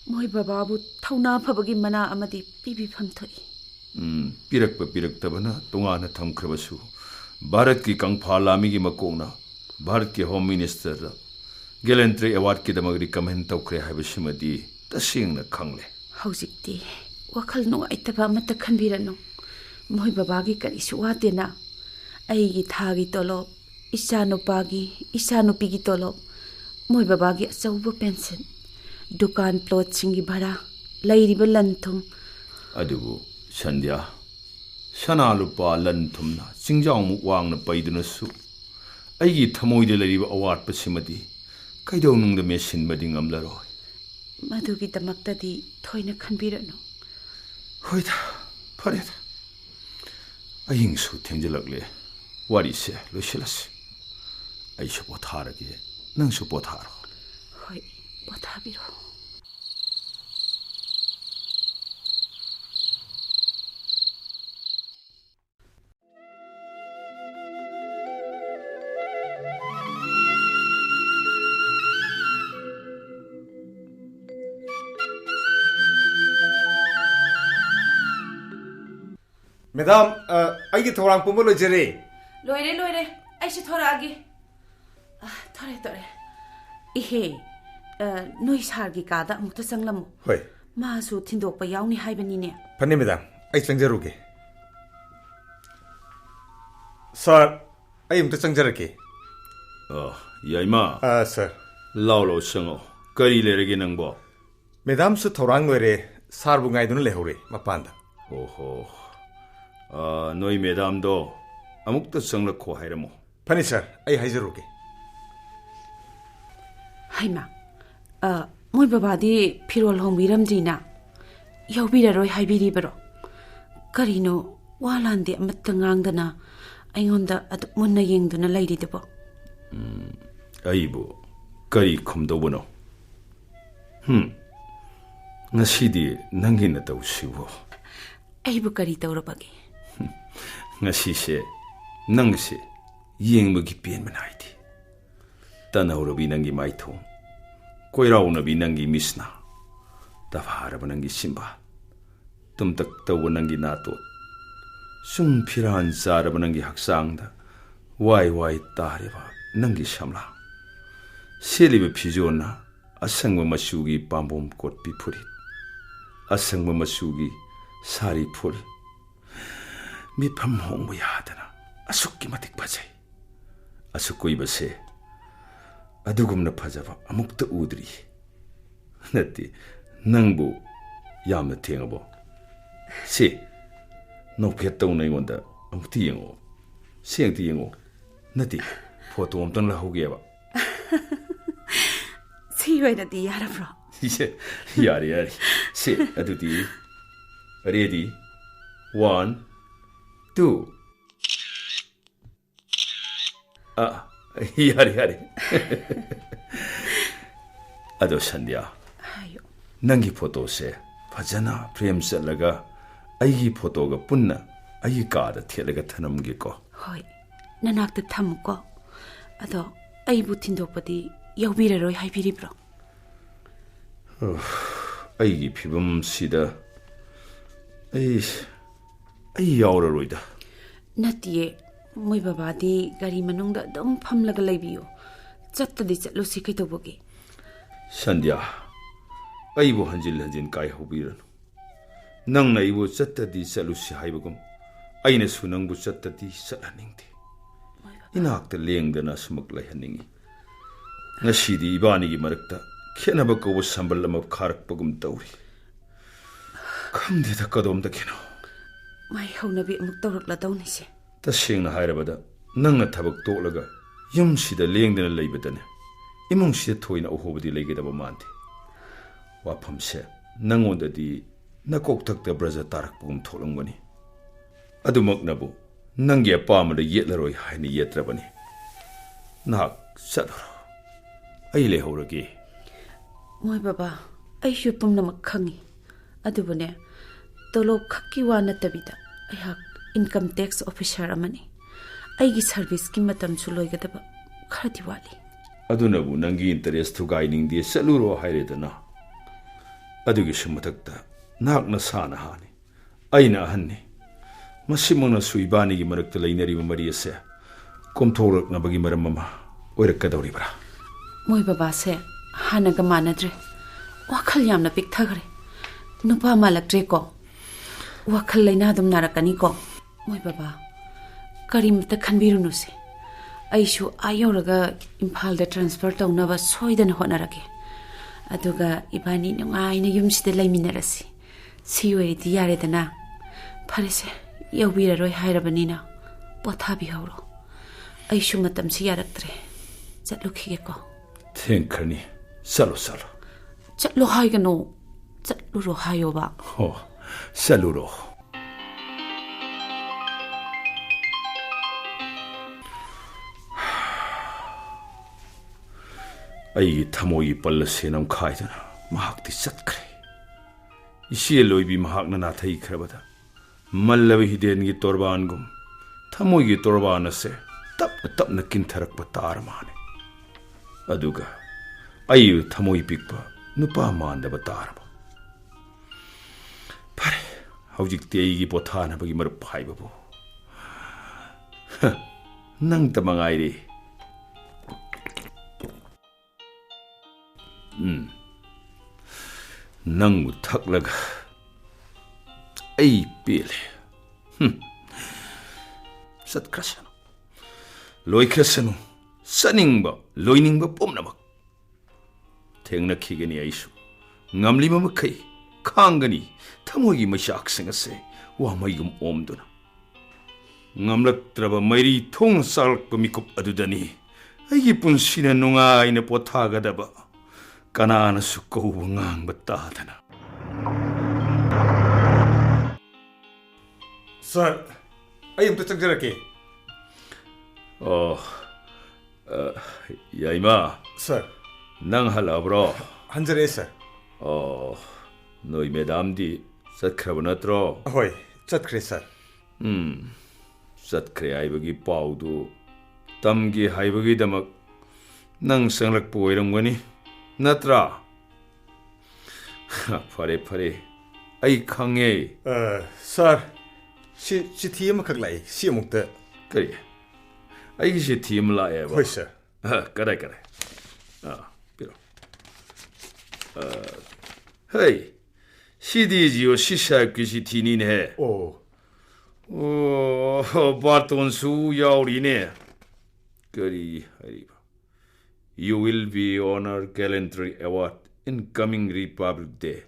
A: moi bababu thauna phabagi mana amadi pibi phamthoi
B: piraktabana tongana thamkhrabasu Bharat ki kangpha lami gi makongna Bharat ki Home Minister Gallantry Award ki damagri comment tawkhre haibashimadi tasingna khangle
A: Haujikti wakhal no aitaba mata khanbirano moi babagi karisu watena aigi thagi tolop isanu pigi tolop moi babagi achauba pension dukan plot singi bhara lairiba lanthum
B: adubu Sandhya Sana lupa lan thumna singjang mu wangna paiduna su aigi thamoide lariba award pasimadi kaidau nungda mesin mading amlaroi
A: Madugi damaktadi thoina khanbirano
B: hoida phareda aying su thengjalakle wari se loisilas ai su potharage nang su potharo
A: hoi pothabiro
C: Madam, aigi thorang pumbo lo jere.
A: loire aise thora agi thore ihe noi sargi kada mukta sanglamu
C: Hoi.
A: ma su thindokpa yauni haibani ne
C: Phane madam, ai changjaruge. Sir, ai umta changjarake.
B: yaima
C: Sir.
B: laulo sango kari lerege nangbo
C: Madam su thorang loire sar bu ngai dun lehore mapanda.
B: oho noi madam do amukta sangla kho hairamo
C: Phane sir, ai haijaruge.
A: haima moi babadi phirol hombiram dina yaubiraroi haibiribaro karino walande amattangang aingonda adu munna yengduna lairidabo
B: aibu kari khumdobano ngasidi nangina tawsibo
A: aibu kari tawrabagi
B: ngasise nangse yengbugi pen manaidi tanawrobi nangi maithong koirauna bi nangi misna tafharaba nangi simba tumtak tawa nangi nato sung phiran zaraba nangi haksangda wai tareba nangi samla seliba phijona asangma masugi pambom kotpi phurit asangma masugi sari phul mi pham hongbu yadana asukki matik bajai asukoi base adugumna phajaba amukta udri nati nangbu yamna thengabo si no phetau nei gonda amukti yengo sengti yengo nati photo amtan la hogeba
A: siwaina di yarabro
B: yari si adudi ready 1 2 yari ado Sandhya
A: hayo
B: nangi photo se fajana frame setlaga aigi photo ga punna aigi ka da thelaga thanamge ko
A: hoi nanakta thamuko ado aibu thindokpadi yaubiraroi haibiribro
B: aigi phibam sida ai yauraroida
A: natiye moi babadi gari manungda dum phamlaga laibiyo chattadi chatlusi kaitobogi
B: Sandhya aibu hanjil kai hobiranu nang na ibu chattadi chalusi haibagum aina sunangbu chattadi chathaningti inakta lengdana sumak laihaningi ngasidi ibani gi marakta khenaba ko sambal ama kharakpagum tawri khamde da kadom da keno
A: mai haunabi amuk tawrakla dawnise
B: tasengna hairabada nangna thabak toklaga yumsida lengdana leibadane imungsida thoina ohobadi leigedaba mante wafamse nangondadi nakok thakta braja tarakpagum tholangani adumaknabu nangi apamada yetlaroi haini yetrabani nak sadoro ai lehorage
A: moi baba ai shu pumnamak khangi adubune tolop khakki wa natabida ai hak income tax officer amani ꯑꯩꯒꯤ ꯁꯔꯚꯤꯁꯀꯤ ꯃꯇꯝꯁꯨ ꯂꯣꯏꯒꯗꯕ ꯈꯔꯗꯤ ꯋꯥꯠꯂꯤ
B: ꯑꯗꯨꯅꯕꯨ ꯅꯪꯒꯤ ꯏꯟꯇꯔꯦꯁ ꯊꯨꯒꯥꯏꯅꯤꯡꯗꯦ ꯆꯠꯂꯨꯔꯣ ꯍꯥꯏꯔꯦꯗꯅ ꯑꯗꯨꯒꯤꯁꯨ ꯃꯊꯛꯇ ꯅꯍꯥꯛꯅ ꯁꯥꯅ ꯍꯥꯅꯤ ꯑꯩꯅ ꯑꯍꯟꯅꯤ ꯃꯁꯤꯃꯛꯅꯁꯨ ꯏꯕꯥꯅꯤꯒꯤ ꯃꯔꯛꯇ ꯂꯩꯅꯔꯤꯕ ꯃꯔꯤ ꯑꯁꯦ ꯀꯣꯝꯊꯣꯛꯂꯛꯅꯕꯒꯤ ꯃꯔꯝ ꯑꯃ ꯑꯣꯏꯔꯛꯀꯗꯧꯔꯤꯕ꯭ꯔꯥ
A: ꯃꯣꯏ ꯕꯕꯥꯁꯦ ꯍꯥꯟꯅꯒ ꯃꯥꯟꯅꯗ꯭ꯔꯦ ꯋꯥꯈꯜ ꯌꯥꯝꯅ ꯄꯤꯛꯊꯈ꯭ꯔꯦ ꯅꯨꯄꯥ ꯃꯥꯜꯂꯛꯇ꯭ꯔꯦꯀꯣ ꯋꯥꯈꯜ ꯂꯩꯅꯥ ꯑꯗꯨꯝ ꯅꯥꯔꯛꯀꯅꯤꯀꯣ ꯃꯣꯏ ꯕꯕꯥ ꯀꯔꯤꯃꯇ ꯈꯟꯕꯤꯔꯨꯅꯨꯁꯦ ꯑꯩꯁꯨ ꯌꯧꯔꯒ ꯏꯝꯐꯥꯜꯗ ꯇ꯭ꯔꯥꯟꯁꯐꯔ ꯇꯧꯅꯕ ꯁꯣꯏꯗꯅ ꯍꯣꯠꯅꯔꯒꯦ ꯑꯗꯨꯒ ꯏꯕꯥꯅꯤ ꯅꯨꯡꯉꯥꯏꯅ ꯌꯨꯝꯁꯤꯗ ꯂꯩꯃꯤꯟꯅꯔꯁꯤ ꯁꯤ ꯑꯣꯏꯔꯗꯤ ꯌꯥꯔꯦꯗꯅ ꯐꯔꯦꯁꯦ ꯌꯧꯕꯤꯔꯔꯣꯏ ꯍꯥꯏꯔꯕꯅꯤꯅ ꯄꯣꯊꯥꯕꯤꯍꯧꯔꯣ ꯑꯩꯁꯨ ꯃꯇꯝꯁꯤ ꯌꯥꯔꯛꯇ꯭ꯔꯦ ꯆꯠꯂꯨꯈꯤꯒꯦꯀꯣ
B: ꯊꯦꯡꯈ꯭ꯔꯅꯤ ꯆꯠꯂꯣ
A: ꯆꯠꯂꯣ ꯍꯥꯏꯒꯅꯣ ꯆꯠꯂꯨꯔꯣ ꯍꯥꯏꯌꯣꯕ
B: ꯍꯣ ꯆꯠꯂꯨꯔꯣ ꯑꯩꯒꯤ ꯊꯃꯣꯏꯒꯤ ꯄꯜ ꯑꯁꯤ ꯅꯝꯈꯥꯏꯗꯨꯅ ꯃꯍꯥꯛꯇꯤ ꯆꯠꯈ꯭ꯔꯦ ꯏꯆꯦꯂꯣꯏꯕꯤ ꯃꯍꯥꯛꯅ ꯅꯥꯊꯩꯈ꯭ꯔꯕꯗ ꯃꯜꯂꯕ ꯍꯤꯗꯦꯟꯒꯤ ꯇꯣꯔꯕꯥꯟꯒꯨꯝ ꯊꯃꯣꯏꯒꯤ ꯇꯣꯔꯕꯥꯟ ꯑꯁꯦ ꯇꯞꯅ ꯇꯞꯅ ꯀꯤꯟꯊꯔꯛꯄ ꯇꯥꯔ ꯃꯥꯅꯦ ꯑꯗꯨꯒ ꯑꯩ ꯊꯃꯣꯏ ꯄꯤꯛꯄ ꯅꯨꯄꯥ ꯃꯥꯟꯗꯕ ꯇꯥꯔꯕ ꯐꯔꯦ ꯍꯧꯖꯤꯛꯇꯤ ꯑꯩꯒꯤ ꯄꯣꯊꯥꯅꯕꯒꯤ ꯃꯔꯨꯞ ꯍꯥꯏꯕꯕꯨ ꯅꯪꯇ ꯃꯉꯥꯏꯔꯦ ꯅꯪꯕꯨ ꯊꯛꯂꯒ ꯑꯩ ꯄꯦꯜꯂꯦ ꯆꯠꯈ꯭ꯔꯁꯅꯨ ꯂꯣꯏꯈ꯭ꯔꯁꯅꯨ ꯆꯠꯅꯤꯡꯕ ꯂꯣꯏꯅꯤꯡꯕ ꯄꯨꯝꯅꯃꯛ ꯊꯦꯡꯅꯈꯤꯒꯅꯤ ꯑꯩꯁꯨ ꯉꯝꯂꯤꯕ ꯃꯈꯩ ꯈꯥꯡꯒꯅꯤ ꯊꯃꯣꯏꯒꯤ ꯃꯩꯆꯥꯛꯁꯤꯡ ꯑꯁꯦ ꯋꯥꯃꯩꯒꯨꯝ ꯑꯣꯝꯗꯨꯅ ꯉꯝꯂꯛꯇ꯭ꯔꯕ ꯃꯩꯔꯤ ꯊꯣꯡꯅ ꯆꯥꯛꯂꯛꯄ ꯃꯤꯀꯨꯞ ꯑꯗꯨꯗꯅꯤ ꯑꯩꯒꯤ ꯄꯨꯟꯁꯤꯅ ꯅꯨꯡꯉꯥꯏꯅ ꯄꯣꯊꯥꯒꯗꯕ ꯀꯅꯥꯅꯁꯨ ꯀꯧꯕ ꯉꯥꯡꯕ ꯇꯥꯗꯅ
C: ꯁꯥꯔ ꯑꯩ ꯑꯝꯇ ꯆꯪꯖꯔꯛꯀꯦ
B: ꯌꯥꯏꯃ
C: ꯁꯥꯔ
B: ꯅꯪ ꯍꯜꯂꯛꯑꯕ꯭ꯔꯣ
C: ꯍꯟꯖꯔꯛꯑꯦ ꯁꯥꯔ
B: ꯅꯣꯏ ꯃꯦꯗꯥꯝꯗꯤ ꯆꯠꯈ꯭ꯔꯕ ꯅꯠꯇ꯭ꯔꯣ
C: ꯍꯣꯏ ꯆꯠꯈ꯭ꯔꯦ ꯁꯥꯔ
B: ꯆꯠꯈ꯭ꯔꯦ ꯍꯥꯏꯕꯒꯤ ꯄꯥꯎꯗꯨ ꯇꯝꯒꯦ ꯍꯥꯏꯕꯒꯤꯗꯃꯛ ꯅꯪ ꯆꯪꯂꯛꯄ ꯑꯣꯏꯔꯝꯒꯅꯤ ꯅꯠꯇ꯭ꯔꯥ ꯐꯔꯦ ꯑꯩ ꯈꯪꯉꯦ
C: ꯁꯥꯔ ꯆꯤꯊꯤ ꯑꯃꯈꯛ ꯂꯥꯛꯏ ꯁꯤ ꯑꯃꯨꯛꯇ
B: ꯀꯔꯤ ꯑꯩꯒꯤ ꯆꯤꯊꯤ ꯑꯃ ꯂꯥꯛꯑꯦꯕ
C: ꯍꯣꯏ ꯁꯥꯔ
B: ꯀꯗꯥꯏ ꯄꯤꯔꯣ ꯍꯩ ꯁꯤꯗꯤ ꯖꯤꯑꯣ ꯁꯤ ꯁꯥꯍꯦꯕꯀꯤ ꯆꯤꯊꯤꯅꯤꯅꯦ ꯕꯥꯔꯇꯣꯟꯁꯨ ꯌꯥꯎꯔꯤꯅꯦ ꯀꯔꯤ ꯍꯥꯏꯔꯤꯕ You will be honored gallantry award in coming Republic Day.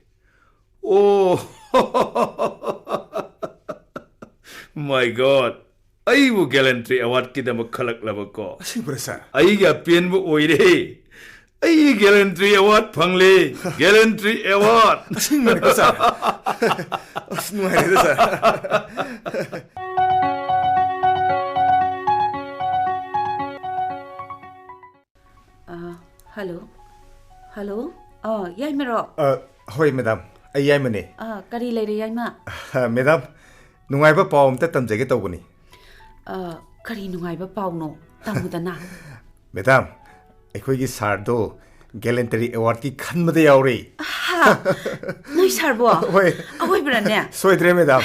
B: My God! ꯑꯩꯕꯨ gallantry award ꯀꯤꯗꯃꯛ ꯈꯜꯂꯛꯂꯕꯀꯣ
C: ꯑꯁꯦꯡꯕꯔ ꯁꯥꯔ
B: ꯑꯩꯒꯤ ꯑꯄꯦꯟꯕ ꯑꯣꯏꯔꯦ ꯑꯩ gallantry award ꯐꯪꯂꯦ gallantry award
C: ꯑꯁꯦꯡꯕꯅꯤꯀꯣ ꯁꯥꯔ ꯑꯁ ꯅꯨꯡꯉꯥꯏꯔꯦꯗ ꯁꯥꯔ
A: ꯍꯜꯂꯣ ꯌꯥꯏꯃꯔꯣ
C: ꯍꯣꯏ ꯃꯦꯗꯥꯝ ꯑꯩ ꯌꯥꯏꯃꯅꯦ
A: ꯀꯔꯤ ꯂꯩꯔꯦ ꯌꯥꯏꯃ
C: ꯃꯦꯗꯥꯝ ꯅꯨꯡꯉꯥꯏꯕ ꯄꯥꯎ ꯑꯝꯇ ꯇꯝꯖꯒꯦ ꯇꯧꯕꯅꯤ
A: ꯀꯔꯤ ꯅꯨꯡꯉꯥꯏꯕ ꯄꯥꯎꯅꯣ ꯇꯝꯃꯨꯗꯅ
C: ꯃꯦꯗꯥꯝ ꯑꯩꯈꯣꯏꯒꯤ ꯁꯥꯔꯗꯣ ꯒꯦꯂꯦꯟꯇꯔꯤ ꯑꯦꯋꯥꯔꯗꯀꯤ ꯈꯟꯕꯗ ꯌꯥꯎꯔꯦ
A: ꯅꯣꯏ ꯁꯥꯔꯕꯣ
C: ꯍꯣꯏ
A: ꯑꯋꯣꯏꯕꯔꯅꯦ
C: ꯁꯣꯏꯗ꯭ꯔꯦ ꯃꯦꯗꯥꯝ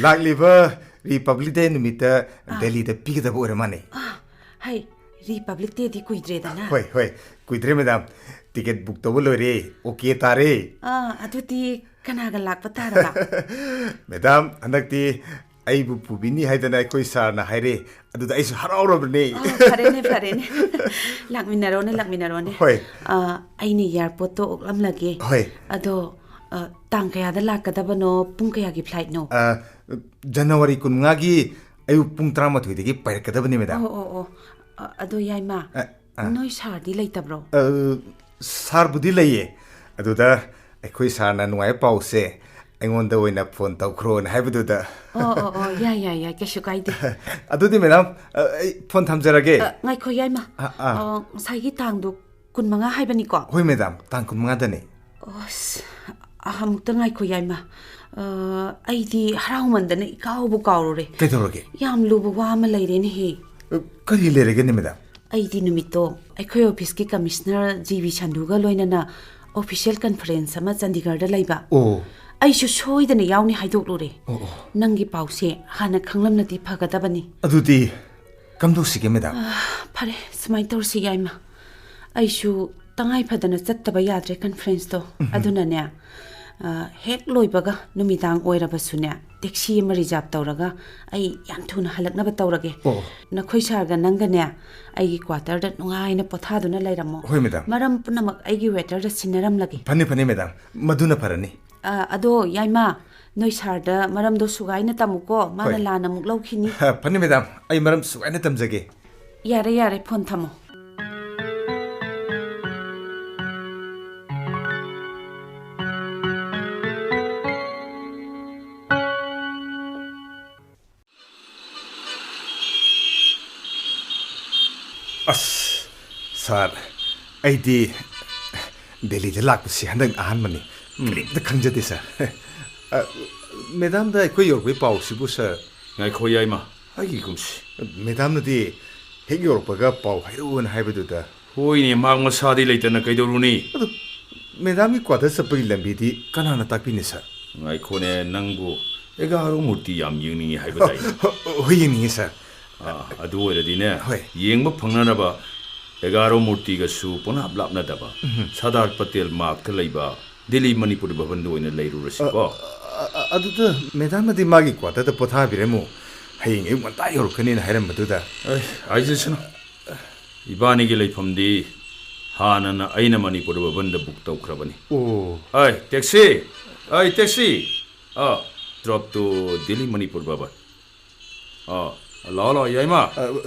C: ꯂꯥꯛꯂꯤꯕ ꯔꯤꯄꯕ꯭ꯂꯤꯛ ꯗꯦ ꯅꯨꯃꯤꯠꯇ ꯗꯦꯜꯂꯤꯗ ꯄꯤꯒꯗꯕ ꯑꯣꯏꯔ ꯃꯥꯅꯦ
A: ꯍꯩ ꯔꯤꯄꯕ꯭ꯂꯤꯛ ꯗꯦꯗꯤ ꯀꯨꯏꯗ꯭ꯔꯦꯗꯅ
C: ꯍꯣꯏ ꯀꯨꯏꯗ꯭ꯔꯦ ꯃꯦꯗꯥꯝ ꯇꯤꯀꯦꯠ ꯕꯨꯛ ꯇꯧꯕ ꯂꯣꯏꯔꯦ ꯑꯣꯀꯦ ꯇꯥꯔꯦ
A: ꯑꯗꯨꯗꯤ ꯀꯅꯥꯒ ꯂꯥꯛꯄ ꯇꯥꯔꯕ
C: ꯃꯦꯗꯥꯝ ꯍꯟꯗꯛꯇꯤ ꯑꯩꯕꯨ ꯄꯨꯕꯤꯅꯤ ꯍꯥꯏꯗꯅ ꯑꯩꯈꯣꯏ ꯁꯥꯔꯅ ꯍꯥꯏꯔꯦ ꯑꯗꯨꯗ ꯑꯩꯁꯨ ꯍꯔꯥꯎꯔꯕꯅꯦ
A: ꯐꯔꯦꯅꯦ ꯂꯥꯛꯃꯤꯟꯅꯔꯣꯅꯦ
C: ꯍꯣꯏ
A: ꯑꯩꯅ ꯏꯌꯥꯔꯄꯣꯔꯠꯇꯣ ꯑꯣꯛꯂꯝꯂꯒꯦ
C: ꯍꯣꯏ
A: ꯑꯗꯣ ꯇꯥꯡ ꯀꯌꯥꯗ ꯂꯥꯛꯀꯗꯕꯅꯣ ꯄꯨꯡ ꯀꯌꯥꯒꯤ ꯐ꯭ꯂꯥꯏꯠꯅꯣ
C: ꯖꯅꯋꯥꯔꯤ 15ꯒꯤ ꯑꯌꯨꯛ ꯄꯨꯡ 11ꯗꯒꯤ ꯄꯥꯏꯔꯛꯀꯗꯕꯅꯤ ꯃꯦꯗꯥꯝ
A: ꯑꯗꯣ ꯌꯥꯏꯃ ꯅꯣꯏ ꯁꯥꯔꯗꯤ ꯂꯩꯇꯕ꯭ꯔꯣ
C: ꯁꯥꯔꯕꯨꯗꯤ ꯂꯩꯌꯦ ꯑꯗꯨꯗ ꯑꯩꯈꯣꯏ ꯁꯥꯔꯅ ꯅꯨꯡꯉꯥꯏꯕ ꯄꯥꯎꯁꯦ ꯑꯩꯉꯣꯟꯗ ꯑꯣꯏꯅ ꯐꯣꯟ ꯇꯧꯈ꯭ꯔꯣꯅ ꯍꯥꯏꯕꯗꯨꯗ
A: ꯌꯥꯏ ꯀꯩꯁꯨ ꯀꯥꯏꯗꯦ
C: ꯑꯗꯨꯗꯤ ꯃꯦꯗꯥꯝ ꯑꯩ ꯐꯣꯟ ꯊꯝꯖꯔꯒꯦ
A: ꯉꯥꯏꯈꯣ ꯌꯥꯏꯃ ꯉꯁꯥꯏꯒꯤ ꯇꯥꯡꯗꯣ 15 ꯍꯥꯏꯕꯅꯤꯀꯣ
C: ꯍꯣꯏ ꯃꯦꯗꯥꯝ ꯇꯥꯡ 15ꯗꯅꯦ
A: ꯑꯃꯨꯛꯇ ꯉꯥꯏꯈꯣ ꯌꯥꯏꯃ ꯑꯩꯗꯤ ꯍꯔꯥꯎꯃꯟꯗꯅ ꯏꯀꯥꯎꯕꯨ ꯀꯥꯎꯔꯨꯔꯦ
C: ꯀꯩꯗꯧꯔꯒꯦ
A: ꯌꯥꯝ ꯂꯨꯕ ꯋꯥ ꯑꯃ ꯂꯩꯔꯦꯅꯦꯍꯦ
C: ꯀꯔꯤ ꯂꯩꯔꯒꯦꯅꯦ ꯃꯦꯗꯥꯝ
A: ꯑꯩꯗꯤ ꯅꯨꯃꯤꯠꯇꯣ ꯑꯩꯈꯣꯏ ꯑꯣꯐꯤꯁꯀꯤ ꯀꯃꯤꯁꯅꯔ ꯖꯤ.ꯕꯤ. ꯁꯟꯙꯨꯒ ꯂꯣꯏꯅꯅ ꯑꯣꯐꯤꯁꯤꯌꯦꯜ ꯀꯟꯐꯔꯦꯟꯁ ꯑꯃ ꯆꯟꯗꯤꯒꯔꯗ ꯂꯩꯕ
C: ꯑꯣ
A: ꯑꯩꯁꯨ ꯁꯣꯏꯗꯅ ꯌꯥꯎꯅꯤ ꯍꯥꯏꯗꯣꯛꯂꯨꯔꯦ ꯅꯪꯒꯤ ꯄꯥꯎꯁꯦ ꯍꯥꯟꯅ ꯈꯪꯂꯝꯅꯗꯤ ꯐꯒꯗꯕꯅꯤ
C: ꯑꯗꯨꯗꯤ ꯀꯝꯗꯧꯁꯤꯒꯦ ꯃꯦꯗꯥꯝ
A: ꯐꯔꯦ ꯁꯨꯃꯥꯏꯅ ꯇꯧꯔꯁꯤ ꯌꯥꯏꯃ ꯑꯩꯁꯨ ꯇꯉꯥꯏ ꯐꯗꯅ ꯆꯠꯇꯕ ꯌꯥꯗ꯭ꯔꯦ ꯀꯟꯐꯔꯦꯟꯁꯇꯣ ꯑꯗꯨꯅꯅꯦ ꯍꯦꯛ ꯂꯣꯏꯕꯒ ꯅꯨꯃꯤꯗꯥꯡ ꯑꯣꯏꯔꯕꯁꯨꯅꯦ ꯇꯦꯛꯁꯤ ꯑꯃ ꯔꯤꯖꯥꯔꯕ ꯇꯧꯔꯒ ꯑꯩ ꯌꯥꯝ ꯊꯨꯅ ꯍꯜꯂꯛꯅꯕ ꯇꯧꯔꯒꯦ ꯅꯈꯣꯏ ꯁꯥꯔꯒ ꯅꯪꯒꯅꯦ ꯑꯩꯒꯤ ꯀ꯭ꯋꯥꯇꯔꯗ ꯅꯨꯡꯉꯥꯏꯅ ꯄꯣꯊꯥꯗꯨꯅ ꯂꯩꯔꯝꯃꯣ
C: ꯍꯣꯏ ꯃꯦꯗꯥꯝ
A: ꯃꯔꯝ ꯄꯨꯝꯅꯃꯛ ꯑꯩꯒꯤ ꯋꯦꯇꯔꯗ ꯁꯤꯟꯅꯔꯝꯂꯒꯦ
C: ꯐꯅꯤ ꯐꯅꯤ ꯃꯦꯗꯥꯝ ꯃꯗꯨꯅ ꯐꯔꯅꯤ
A: ꯑꯗꯣ ꯌꯥꯏꯃ ꯅꯣꯏ ꯁꯥꯔꯗ ꯃꯔꯝꯗꯣ ꯁꯨꯒꯥꯏꯅ ꯇꯝꯃꯨꯀꯣ ꯃꯥꯅ
C: ꯍꯣꯏ.
A: ꯂꯥꯟꯅ ꯑꯃꯨꯛ ꯂꯧꯈꯤꯅꯤ
C: ꯐꯅꯤ ꯃꯦꯗꯥꯝ ꯑꯩ ꯃꯔꯝ ꯁꯨꯒꯥꯏꯅ ꯇꯝꯖꯒꯦ
A: ꯌꯥꯔꯦ ꯌꯥꯔꯦ ꯐꯣꯟ ꯊꯝꯃꯣ
C: ꯑꯁ ꯁꯥꯔ ꯑꯩꯗꯤ ꯗꯦꯜꯂꯤꯗ ꯂꯥꯛꯄꯁꯤ ꯍꯟꯗꯛ ꯑꯍꯥꯟꯕꯅꯤ ꯀꯔꯤꯝꯇ ꯈꯪꯖꯗꯦ ꯁꯥꯔ ꯃꯦꯗꯥꯝꯗ ꯑꯩꯈꯣꯏ ꯌꯧꯔꯛꯄꯒꯤ ꯄꯥꯎꯁꯤꯕꯨ ꯁꯥꯔ
B: ꯉꯥꯏꯈꯣ ꯌꯥꯏꯃ ꯑꯩꯒꯤ ꯀꯨꯝꯁꯤ
C: ꯃꯦꯗꯥꯝꯅꯗꯤ ꯍꯦꯛ ꯌꯧꯔꯛꯄꯒ ꯄꯥꯎ ꯍꯥꯏꯔꯛꯑꯣꯅ ꯍꯥꯏꯕꯗꯨꯗ
B: ꯍꯣꯏꯅꯦ ꯃꯍꯥꯛ ꯃꯁꯥꯗꯤ ꯂꯩꯇꯅ ꯀꯩꯗꯧꯔꯨꯅꯤ
C: ꯑꯗꯨ ꯃꯦꯗꯥꯝꯒꯤ ꯀ꯭ꯋꯥꯇꯔ ꯆꯠꯄꯒꯤ ꯂꯝꯕꯤꯗꯤ ꯀꯅꯥꯅ ꯇꯥꯛꯄꯤꯅꯤ ꯁꯥꯔ
B: ꯉꯥꯏꯈꯣꯅꯦ ꯅꯪꯕꯨ ꯑꯦꯒꯥꯔꯣ ꯃꯨꯔꯇꯤ ꯌꯥꯝ ꯌꯦꯡꯅꯤꯡꯉꯤ ꯍꯥꯏꯕꯗꯥꯏ
C: ꯍꯣꯏ ꯌꯦꯡꯅꯤꯡꯉꯤ ꯁꯥꯔ
B: ꯑꯗꯨ ꯑꯣꯏꯔꯗꯤꯅꯦ
C: ꯍꯣꯏ.
B: ꯌꯦꯡꯕ ꯐꯪꯅꯅꯕ ꯑꯦꯒꯥꯔꯣ ꯃꯨꯔꯇꯤꯒꯁꯨ ꯄꯨꯅꯥꯞ ꯂꯥꯞꯅꯗꯕ ꯁꯔꯗꯥꯔ ꯄꯇꯦꯜ ꯃꯥꯔꯛꯇ ꯂꯩꯕ ꯗꯤꯜꯂꯤ ꯃꯅꯤꯄꯨꯔ ꯚꯕꯟꯗ ꯑꯣꯏꯅ ꯂꯩꯔꯨꯔꯁꯤꯀꯣ
C: ꯑꯗꯨꯗ ꯃꯦꯗꯥꯝꯅꯗꯤ ꯃꯥꯒꯤ ꯀ꯭ꯋꯥꯇꯔꯗ ꯄꯣꯊꯥꯕꯤꯔꯝꯃꯨ ꯍꯌꯦꯡ ꯑꯌꯨꯛ ꯉꯟꯇꯥ ꯌꯧꯔꯛꯀꯅꯤꯅ ꯍꯥꯏꯔꯝꯕꯗꯨꯗ
B: ꯍꯥꯏꯖꯁꯅꯨ ꯏꯕꯥꯅꯤꯒꯤ ꯂꯩꯐꯝꯗꯤ ꯍꯥꯟꯅꯅ ꯑꯩꯅ ꯃꯅꯤꯄꯨꯔ ꯚꯕꯟꯗ ꯕꯨꯛ ꯇꯧꯈ꯭ꯔꯕꯅꯤ
C: ꯑꯣ
B: ꯑꯩ ꯇꯦꯛꯁꯤ ꯑꯩ taxi drop to Delhi Manipur Bhavan ꯂꯥꯛꯑꯣ ꯂꯥꯛꯑꯣ ꯌꯥꯏꯃ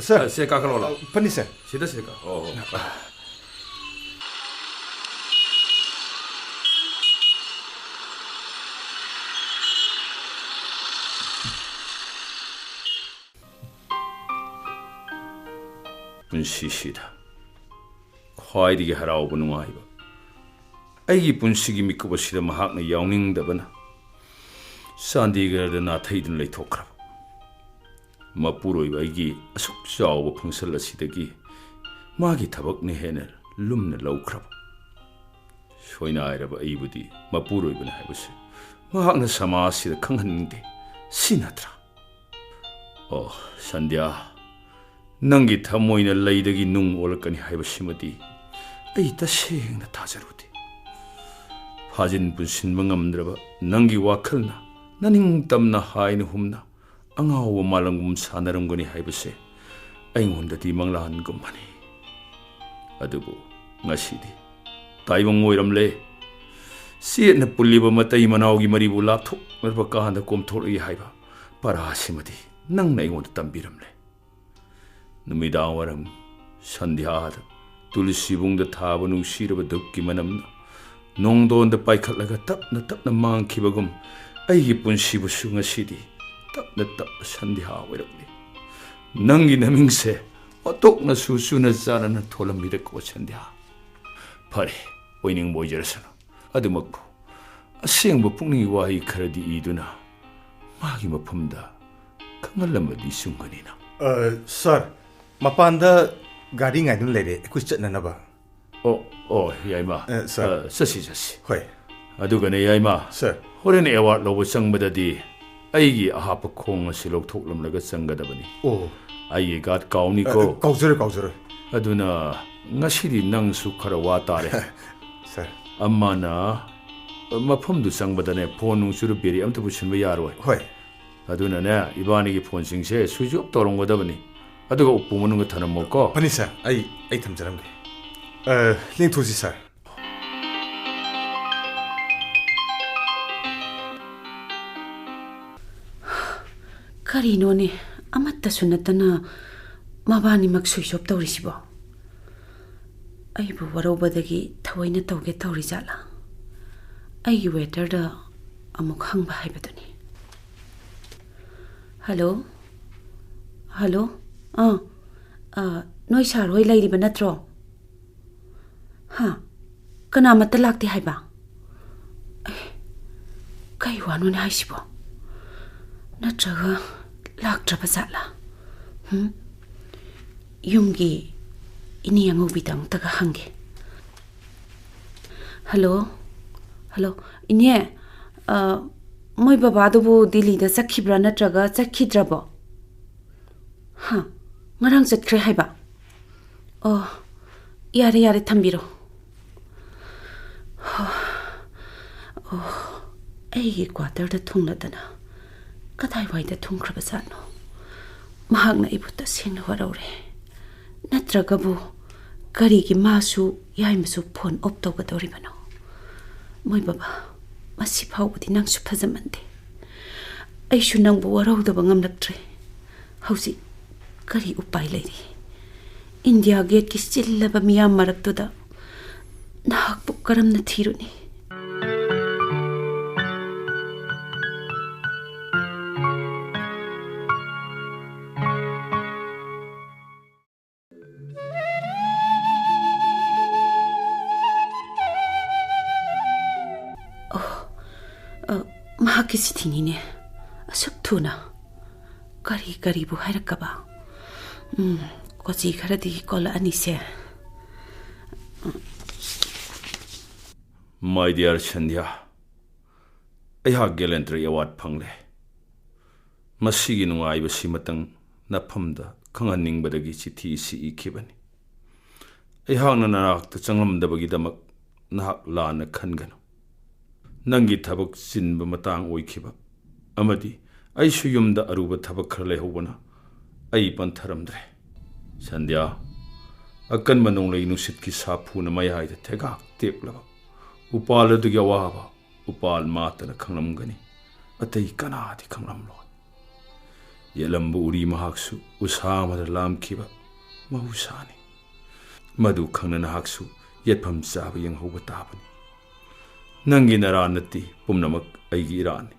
C: ꯁꯥꯔ
B: ꯁꯦ ꯀꯥꯈꯠꯂꯣ ꯂꯥꯛꯑꯣ
C: ꯐꯅꯤ ꯁꯥꯔ
B: ꯁꯤꯗ ꯁꯤꯗ ꯍꯣ ꯄꯨꯟꯁꯤꯁꯤꯗ ꯈ꯭ꯋꯥꯏꯗꯒꯤ ꯍꯔꯥꯎꯕ ꯅꯨꯡꯉꯥꯏꯕ ꯑꯩꯒꯤ ꯄꯨꯟꯁꯤꯒꯤ ꯃꯤꯀꯨꯞ ꯑꯁꯤꯗ ꯃꯍꯥꯛꯅ ꯌꯥꯎꯅꯤꯡꯗꯕꯅ ꯆꯥꯟꯗꯤꯒꯔꯗ ꯅꯥꯊꯩꯗꯨꯅ ꯂꯩꯊꯣꯛꯈ꯭ꯔꯕ ꯃꯄꯨꯔꯣꯏꯕ ꯑꯩꯒꯤ ꯑꯁꯨꯛ ꯆꯥꯎꯕ ꯐꯪꯁꯟ ꯑꯁꯤꯗꯒꯤ ꯃꯥꯒꯤ ꯊꯕꯛꯅ ꯍꯦꯟꯅ ꯂꯨꯝꯅ ꯂꯧꯈ꯭ꯔꯕ ꯁꯣꯏꯅꯥꯏꯔꯕ ꯑꯩꯕꯨꯗꯤ ꯃꯄꯨꯔꯣꯏꯕꯅ ꯍꯥꯏꯕꯁꯤ ꯃꯍꯥꯛꯅ ꯁꯃꯥꯖꯁꯤꯗ ꯈꯪꯍꯟꯅꯤꯡꯗꯦ ꯁꯤ ꯅꯠꯇ꯭ꯔꯥ ꯑꯣ ꯁꯟꯙ꯭ꯌꯥ ꯅꯪꯒꯤ ꯊꯃꯣꯏꯅ ꯂꯩꯗꯒꯤ ꯅꯨꯡ ꯑꯣꯜꯂꯛꯀꯅꯤ ꯍꯥꯏꯕꯁꯤꯃꯗꯤ ꯑꯩ ꯇꯁꯦꯡꯅ ꯊꯥꯖꯔꯨꯗꯦ ꯐꯥꯖꯤꯟ ꯄꯨꯟꯁꯤꯟꯕ ꯉꯝꯗ꯭ꯔꯕ ꯅꯪꯒꯤ ꯋꯥꯈꯜꯅ ꯅꯅꯤꯡꯇꯝꯅ ꯍꯥꯏꯅ ꯍꯨꯝꯅ ꯑꯉꯥꯎꯕ ꯃꯥꯂꯪꯒꯨꯝ ꯁꯥꯟꯅꯔꯝꯒꯅꯤ ꯍꯥꯏꯕꯁꯦ ꯑꯩꯉꯣꯟꯗꯗꯤ ꯃꯪꯂꯥꯟꯒꯨꯝꯕꯅꯤ ꯑꯗꯨꯕꯨ ꯉꯁꯤꯗꯤ ꯇꯥꯏꯕꯪ ꯑꯣꯏꯔꯝꯂꯦ ꯆꯦꯠꯅ ꯄꯨꯜꯂꯤꯕ ꯃꯇꯩ ꯃꯅꯥꯎꯒꯤ ꯃꯔꯤꯕꯨ ꯂꯥꯞꯊꯣꯛꯅꯔꯕ ꯀꯥꯟꯗ ꯀꯣꯝꯊꯣꯛꯂꯛꯏ ꯍꯥꯏꯕ ꯄꯔꯥꯁꯤꯃꯗꯤ ꯅꯪꯅ ꯑꯩꯉꯣꯟꯗ ꯇꯝꯕꯤꯔꯝꯂꯦ ꯅꯨꯃꯤꯗꯥꯡ ꯋꯥꯏꯔꯝ ꯁꯟꯙ꯭ꯌꯥꯗ ꯇꯨꯂꯁꯤꯕꯨꯡꯗ ꯊꯥꯕ ꯅꯨꯡꯁꯤꯔꯕ ꯙꯨꯞꯀꯤ ꯃꯅꯝꯅ ꯅꯣꯡꯗꯣꯟꯗ ꯄꯥꯏꯈꯠꯂꯒ ꯇꯞꯅ ꯇꯞꯅ ꯃꯥꯡꯈꯤꯕꯒꯨꯝ ꯑꯩꯒꯤ ꯄꯨꯟꯁꯤꯕꯨꯁꯨ ꯉꯁꯤꯗꯤ ꯇꯞꯅ ꯇꯞꯅ ꯁꯟꯙ꯭ꯌꯥ ꯑꯣꯏꯔꯛꯂꯤ ꯅꯪꯒꯤ ꯅꯃꯤꯡꯁꯦ ꯑꯣꯟꯊꯣꯛꯅꯁꯨ ꯆꯨꯅ ꯆꯥꯅꯅ ꯊꯣꯜꯂꯝꯃꯤꯗꯀꯣ ꯁꯟꯙ꯭ꯌꯥ ꯐꯔꯦ ꯑꯣꯏꯅꯤꯡꯕ ꯑꯣꯏꯖꯔꯁꯅꯨ ꯑꯗꯨꯃꯛꯄꯨ ꯑꯁꯦꯡꯕ ꯄꯨꯛꯅꯤꯡꯒꯤ ꯋꯥꯍꯩ ꯈꯔꯗꯤ ꯏꯗꯨꯅ ꯃꯥꯒꯤ ꯃꯐꯝꯗ ꯈꯪꯍꯜꯂꯝꯕꯗꯤ ꯆꯨꯝꯒꯅꯤꯅ
C: ꯁꯥꯔ ꯃꯄꯥꯟꯗ ꯒꯥꯔꯤ ꯉꯥꯏꯗꯨꯅ ꯂꯩꯔꯦ ꯑꯩꯈꯣꯏ ꯆꯠꯅꯅꯕ
B: ꯑꯣ ꯌꯥꯏꯃ
C: ꯁꯥꯔ
B: ꯆꯠꯁꯤ
C: ꯍꯣꯏ
B: ꯑꯗꯨꯒꯅꯦ ꯌꯥꯏꯃ
C: ꯁꯥꯔ
B: ꯍꯣꯔꯦꯟ ꯑꯦꯋꯥꯔꯗ ꯂꯧꯕ ꯆꯪꯕꯗꯗꯤ ꯑꯩꯒꯤ ꯑꯍꯥꯞꯄ ꯈꯣꯡ ꯑꯁꯤ ꯂꯧꯊꯣꯛꯂꯝꯂꯒ ꯆꯪꯒꯗꯕꯅꯤ
C: ꯑꯣ
B: ꯑꯩꯒꯤ ꯒꯥꯔꯗ ꯀꯥꯎꯅꯤꯀꯣ
C: ꯀꯥꯎꯖꯔꯣꯏ
B: ꯑꯗꯨꯅ ꯉꯁꯤꯗꯤ ꯅꯪꯁꯨ ꯈꯔ ꯋꯥ ꯇꯥꯔꯦ
C: ꯁꯥꯔ
B: ꯑꯃꯅ ꯃꯐꯝꯗꯨ ꯆꯪꯕꯗꯅꯦ ꯐꯣꯟ ꯅꯨꯡꯁꯨ ꯕꯦꯔꯤ ꯑꯝꯇ ꯄꯨꯁꯤꯟꯕ ꯌꯥꯔꯣꯏ
C: ꯍꯣꯏ
B: ꯑꯗꯨꯅꯅꯦ ꯏꯕꯥꯅꯤꯒꯤ ꯐꯣꯟꯁꯤꯡꯁꯦ ꯁ꯭ꯋꯤꯆ ꯑꯣꯐ ꯇꯧꯔꯝꯒꯗꯕꯅꯤ ꯑꯗꯨꯒ ꯎꯄꯨ ꯃꯅꯨꯡꯗ ꯊꯅꯝꯃꯣꯀꯣ
C: ꯐꯅꯤ ꯁꯥꯔ ꯑꯩ ꯊꯝꯖꯔꯝꯒꯦ ꯂꯦꯡꯊꯣꯛꯁꯤ ꯁꯥꯔ
A: ꯀꯔꯤꯅꯣꯅꯦ ꯑꯃꯠꯇꯁꯨ ꯅꯠꯇꯅ ꯃꯕꯥꯅꯤꯃꯛ ꯁ꯭ꯋꯤꯆ ꯑꯣꯐ ꯇꯧꯔꯤꯁꯤꯕꯣ ꯑꯩꯕꯨ ꯋꯥꯔꯧꯕꯗꯒꯤ ꯊꯑꯣꯏꯅ ꯇꯧꯒꯦ ꯇꯧꯔꯤ ꯖꯥꯠꯂꯥ ꯑꯩꯒꯤ ꯋꯦꯇꯔꯗ ꯑꯃꯨꯛ ꯍꯪꯕ ꯍꯥꯏꯕꯗꯨꯅꯤ ꯍꯜꯂꯣ ꯅꯣꯏ ꯁꯥꯔ ꯍꯣꯏ ꯂꯩꯔꯤꯕ ꯅꯠꯇ꯭ꯔꯣ ꯀꯅꯥꯃꯠꯇ ꯂꯥꯛꯇꯦ ꯍꯥꯏꯕ ꯀꯩ ꯋꯥꯅꯣꯅꯦ ꯍꯥꯏꯁꯤꯕꯣ ꯅꯠꯇ꯭ꯔꯒ ꯂꯥꯛꯇ꯭ꯔꯕ ꯖꯥꯠꯂꯥ ꯌꯨꯝꯒꯤ ꯏꯅꯦ ꯑꯉꯧꯕꯤꯗ ꯑꯃꯨꯛꯇꯒ ꯍꯪꯒꯦ ꯍꯜꯂꯣ ꯍꯜꯂꯣ ꯏꯅꯦ ꯃꯣꯏ ꯕꯕꯥꯗꯨꯕꯨ ꯗꯤꯜꯂꯤꯗ ꯆꯠꯈꯤꯕ꯭ꯔꯥ ꯅꯠꯇ꯭ꯔꯒ ꯆꯠꯈꯤꯗ꯭ꯔꯕꯣ ꯉꯔꯥꯡ ꯆꯠꯈ꯭ꯔꯦ ꯍꯥꯏꯕ ꯑꯣ ꯌꯥꯔꯦ ꯌꯥꯔꯦ ꯊꯝꯕꯤꯔꯣ ꯑꯣ ꯑꯩꯒꯤ ꯀ꯭ꯋꯥꯇꯔꯗ ꯊꯨꯡꯂꯗꯅ ꯀꯗꯥꯏꯋꯥꯏꯗ ꯊꯨꯡꯈ꯭ꯔꯕ ꯖꯥꯠꯅꯣ ꯃꯍꯥꯛꯅ ꯑꯩꯕꯨ ꯇꯁꯦꯡꯅ ꯋꯥꯔꯧꯔꯦ ꯅꯠꯇ꯭ꯔꯒꯕꯨ ꯀꯔꯤꯒꯤ ꯃꯥꯁꯨ ꯌꯥꯏꯃꯁꯨ ꯐꯣꯟ ꯑꯣꯐ ꯇꯧꯒꯗꯧꯔꯤꯕꯅꯣ ꯃꯣꯏ ꯕꯕꯥ ꯃꯁꯤ ꯐꯥꯎꯕꯗꯤ ꯅꯪꯁꯨ ꯐꯖꯃꯟꯗꯦ ꯑꯩꯁꯨ ꯅꯪꯕꯨ ꯋꯥꯔꯧꯗꯕ ꯉꯝꯂꯛꯇ꯭ꯔꯦ ꯍꯧꯖꯤꯛ ꯀꯔꯤ ꯎꯄꯥꯏ ꯂꯩꯔꯤ ꯏꯟꯗꯤꯌꯥ ꯒꯦꯠꯀꯤ ꯆꯤꯜꯂꯕ ꯃꯤꯌꯥꯝ ꯃꯔꯛꯇꯨꯗ ꯅꯍꯥꯛꯄꯨ ꯀꯔꯝꯅ ꯊꯤꯔꯨꯅꯤ ꯃꯍꯥꯛꯀꯤ ꯆꯤꯊꯤꯅꯤꯅꯦ ꯑꯁꯨꯛ ꯊꯨꯅ ꯀꯔꯤ ꯀꯔꯤꯕꯨ ꯍꯥꯏꯔꯛꯀꯕ ꯀꯣꯆꯤ ꯈꯔꯗꯤ ꯀꯣꯜꯂꯛꯑꯅꯤꯁꯦ
B: My dear Sandhya, ꯑꯩꯍꯥꯛ ꯒꯦꯂꯦꯟꯇ꯭ꯔꯤ ꯑꯦꯋꯥꯔꯗ ꯐꯪꯂꯦ ꯃꯁꯤꯒꯤ ꯅꯨꯡꯉꯥꯏꯕꯁꯤ ꯃꯇꯪ ꯅꯐꯝꯗ ꯈꯪꯍꯟꯅꯤꯡꯕꯗꯒꯤ ꯆꯤꯊꯤ ꯑꯁꯤ ꯏꯈꯤꯕꯅꯤ ꯑꯩꯍꯥꯛꯅ ꯅꯅꯥꯛꯇ ꯆꯪꯂꯝꯗꯕꯒꯤꯗꯃꯛ ꯅꯍꯥꯛ ꯂꯥꯟꯅ ꯈꯟꯒꯅꯨ ꯅꯪꯒꯤ ꯊꯕꯛ ꯆꯤꯟꯕ ꯃꯇꯥꯡ ꯑꯣꯏꯈꯤꯕ ꯑꯃꯗꯤ ꯑꯩꯁꯨ ꯌꯨꯝꯗ ꯑꯔꯨꯕ ꯊꯕꯛ ꯈꯔ ꯂꯩꯍꯧꯕꯅ ꯑꯩ ꯄꯟꯊꯔꯝꯗ꯭ꯔꯦ ꯁꯟꯙ꯭ꯌꯥ ꯑꯀꯟꯕ ꯅꯣꯡꯂꯩ ꯅꯨꯡꯁꯤꯠꯀꯤ ꯁꯥꯐꯨꯅ ꯃꯌꯥꯏꯗ ꯊꯦꯒꯥꯛ ꯇꯦꯛꯂꯕ ꯎꯄꯥꯜ ꯑꯗꯨꯒꯤ ꯑꯋꯥꯕ ꯎꯄꯥꯜ ꯃꯥꯇꯅ ꯈꯪꯂꯝꯒꯅꯤ ꯑꯇꯩ ꯀꯅꯥꯗꯤ ꯈꯪꯂꯝꯂꯣꯏ ꯌꯦꯠꯂꯝꯕ ꯎꯔꯤ ꯃꯍꯥꯛꯁꯨ ꯎꯁꯥ ꯑꯃꯗ ꯂꯥꯝꯈꯤꯕ ꯃꯍꯧꯁꯥꯅꯤ ꯃꯗꯨ ꯈꯪꯅ ꯅꯍꯥꯛꯁꯨ ꯌꯦꯠꯐꯝ ꯆꯥꯕ ꯌꯦꯡꯍꯧꯕ ꯇꯥꯕꯅꯤ ꯅꯪꯒꯤ ꯅꯔꯥꯟꯅꯇꯤ ꯄꯨꯝꯅꯃꯛ ꯑꯩꯒꯤ ꯏꯔꯥꯟꯅꯤ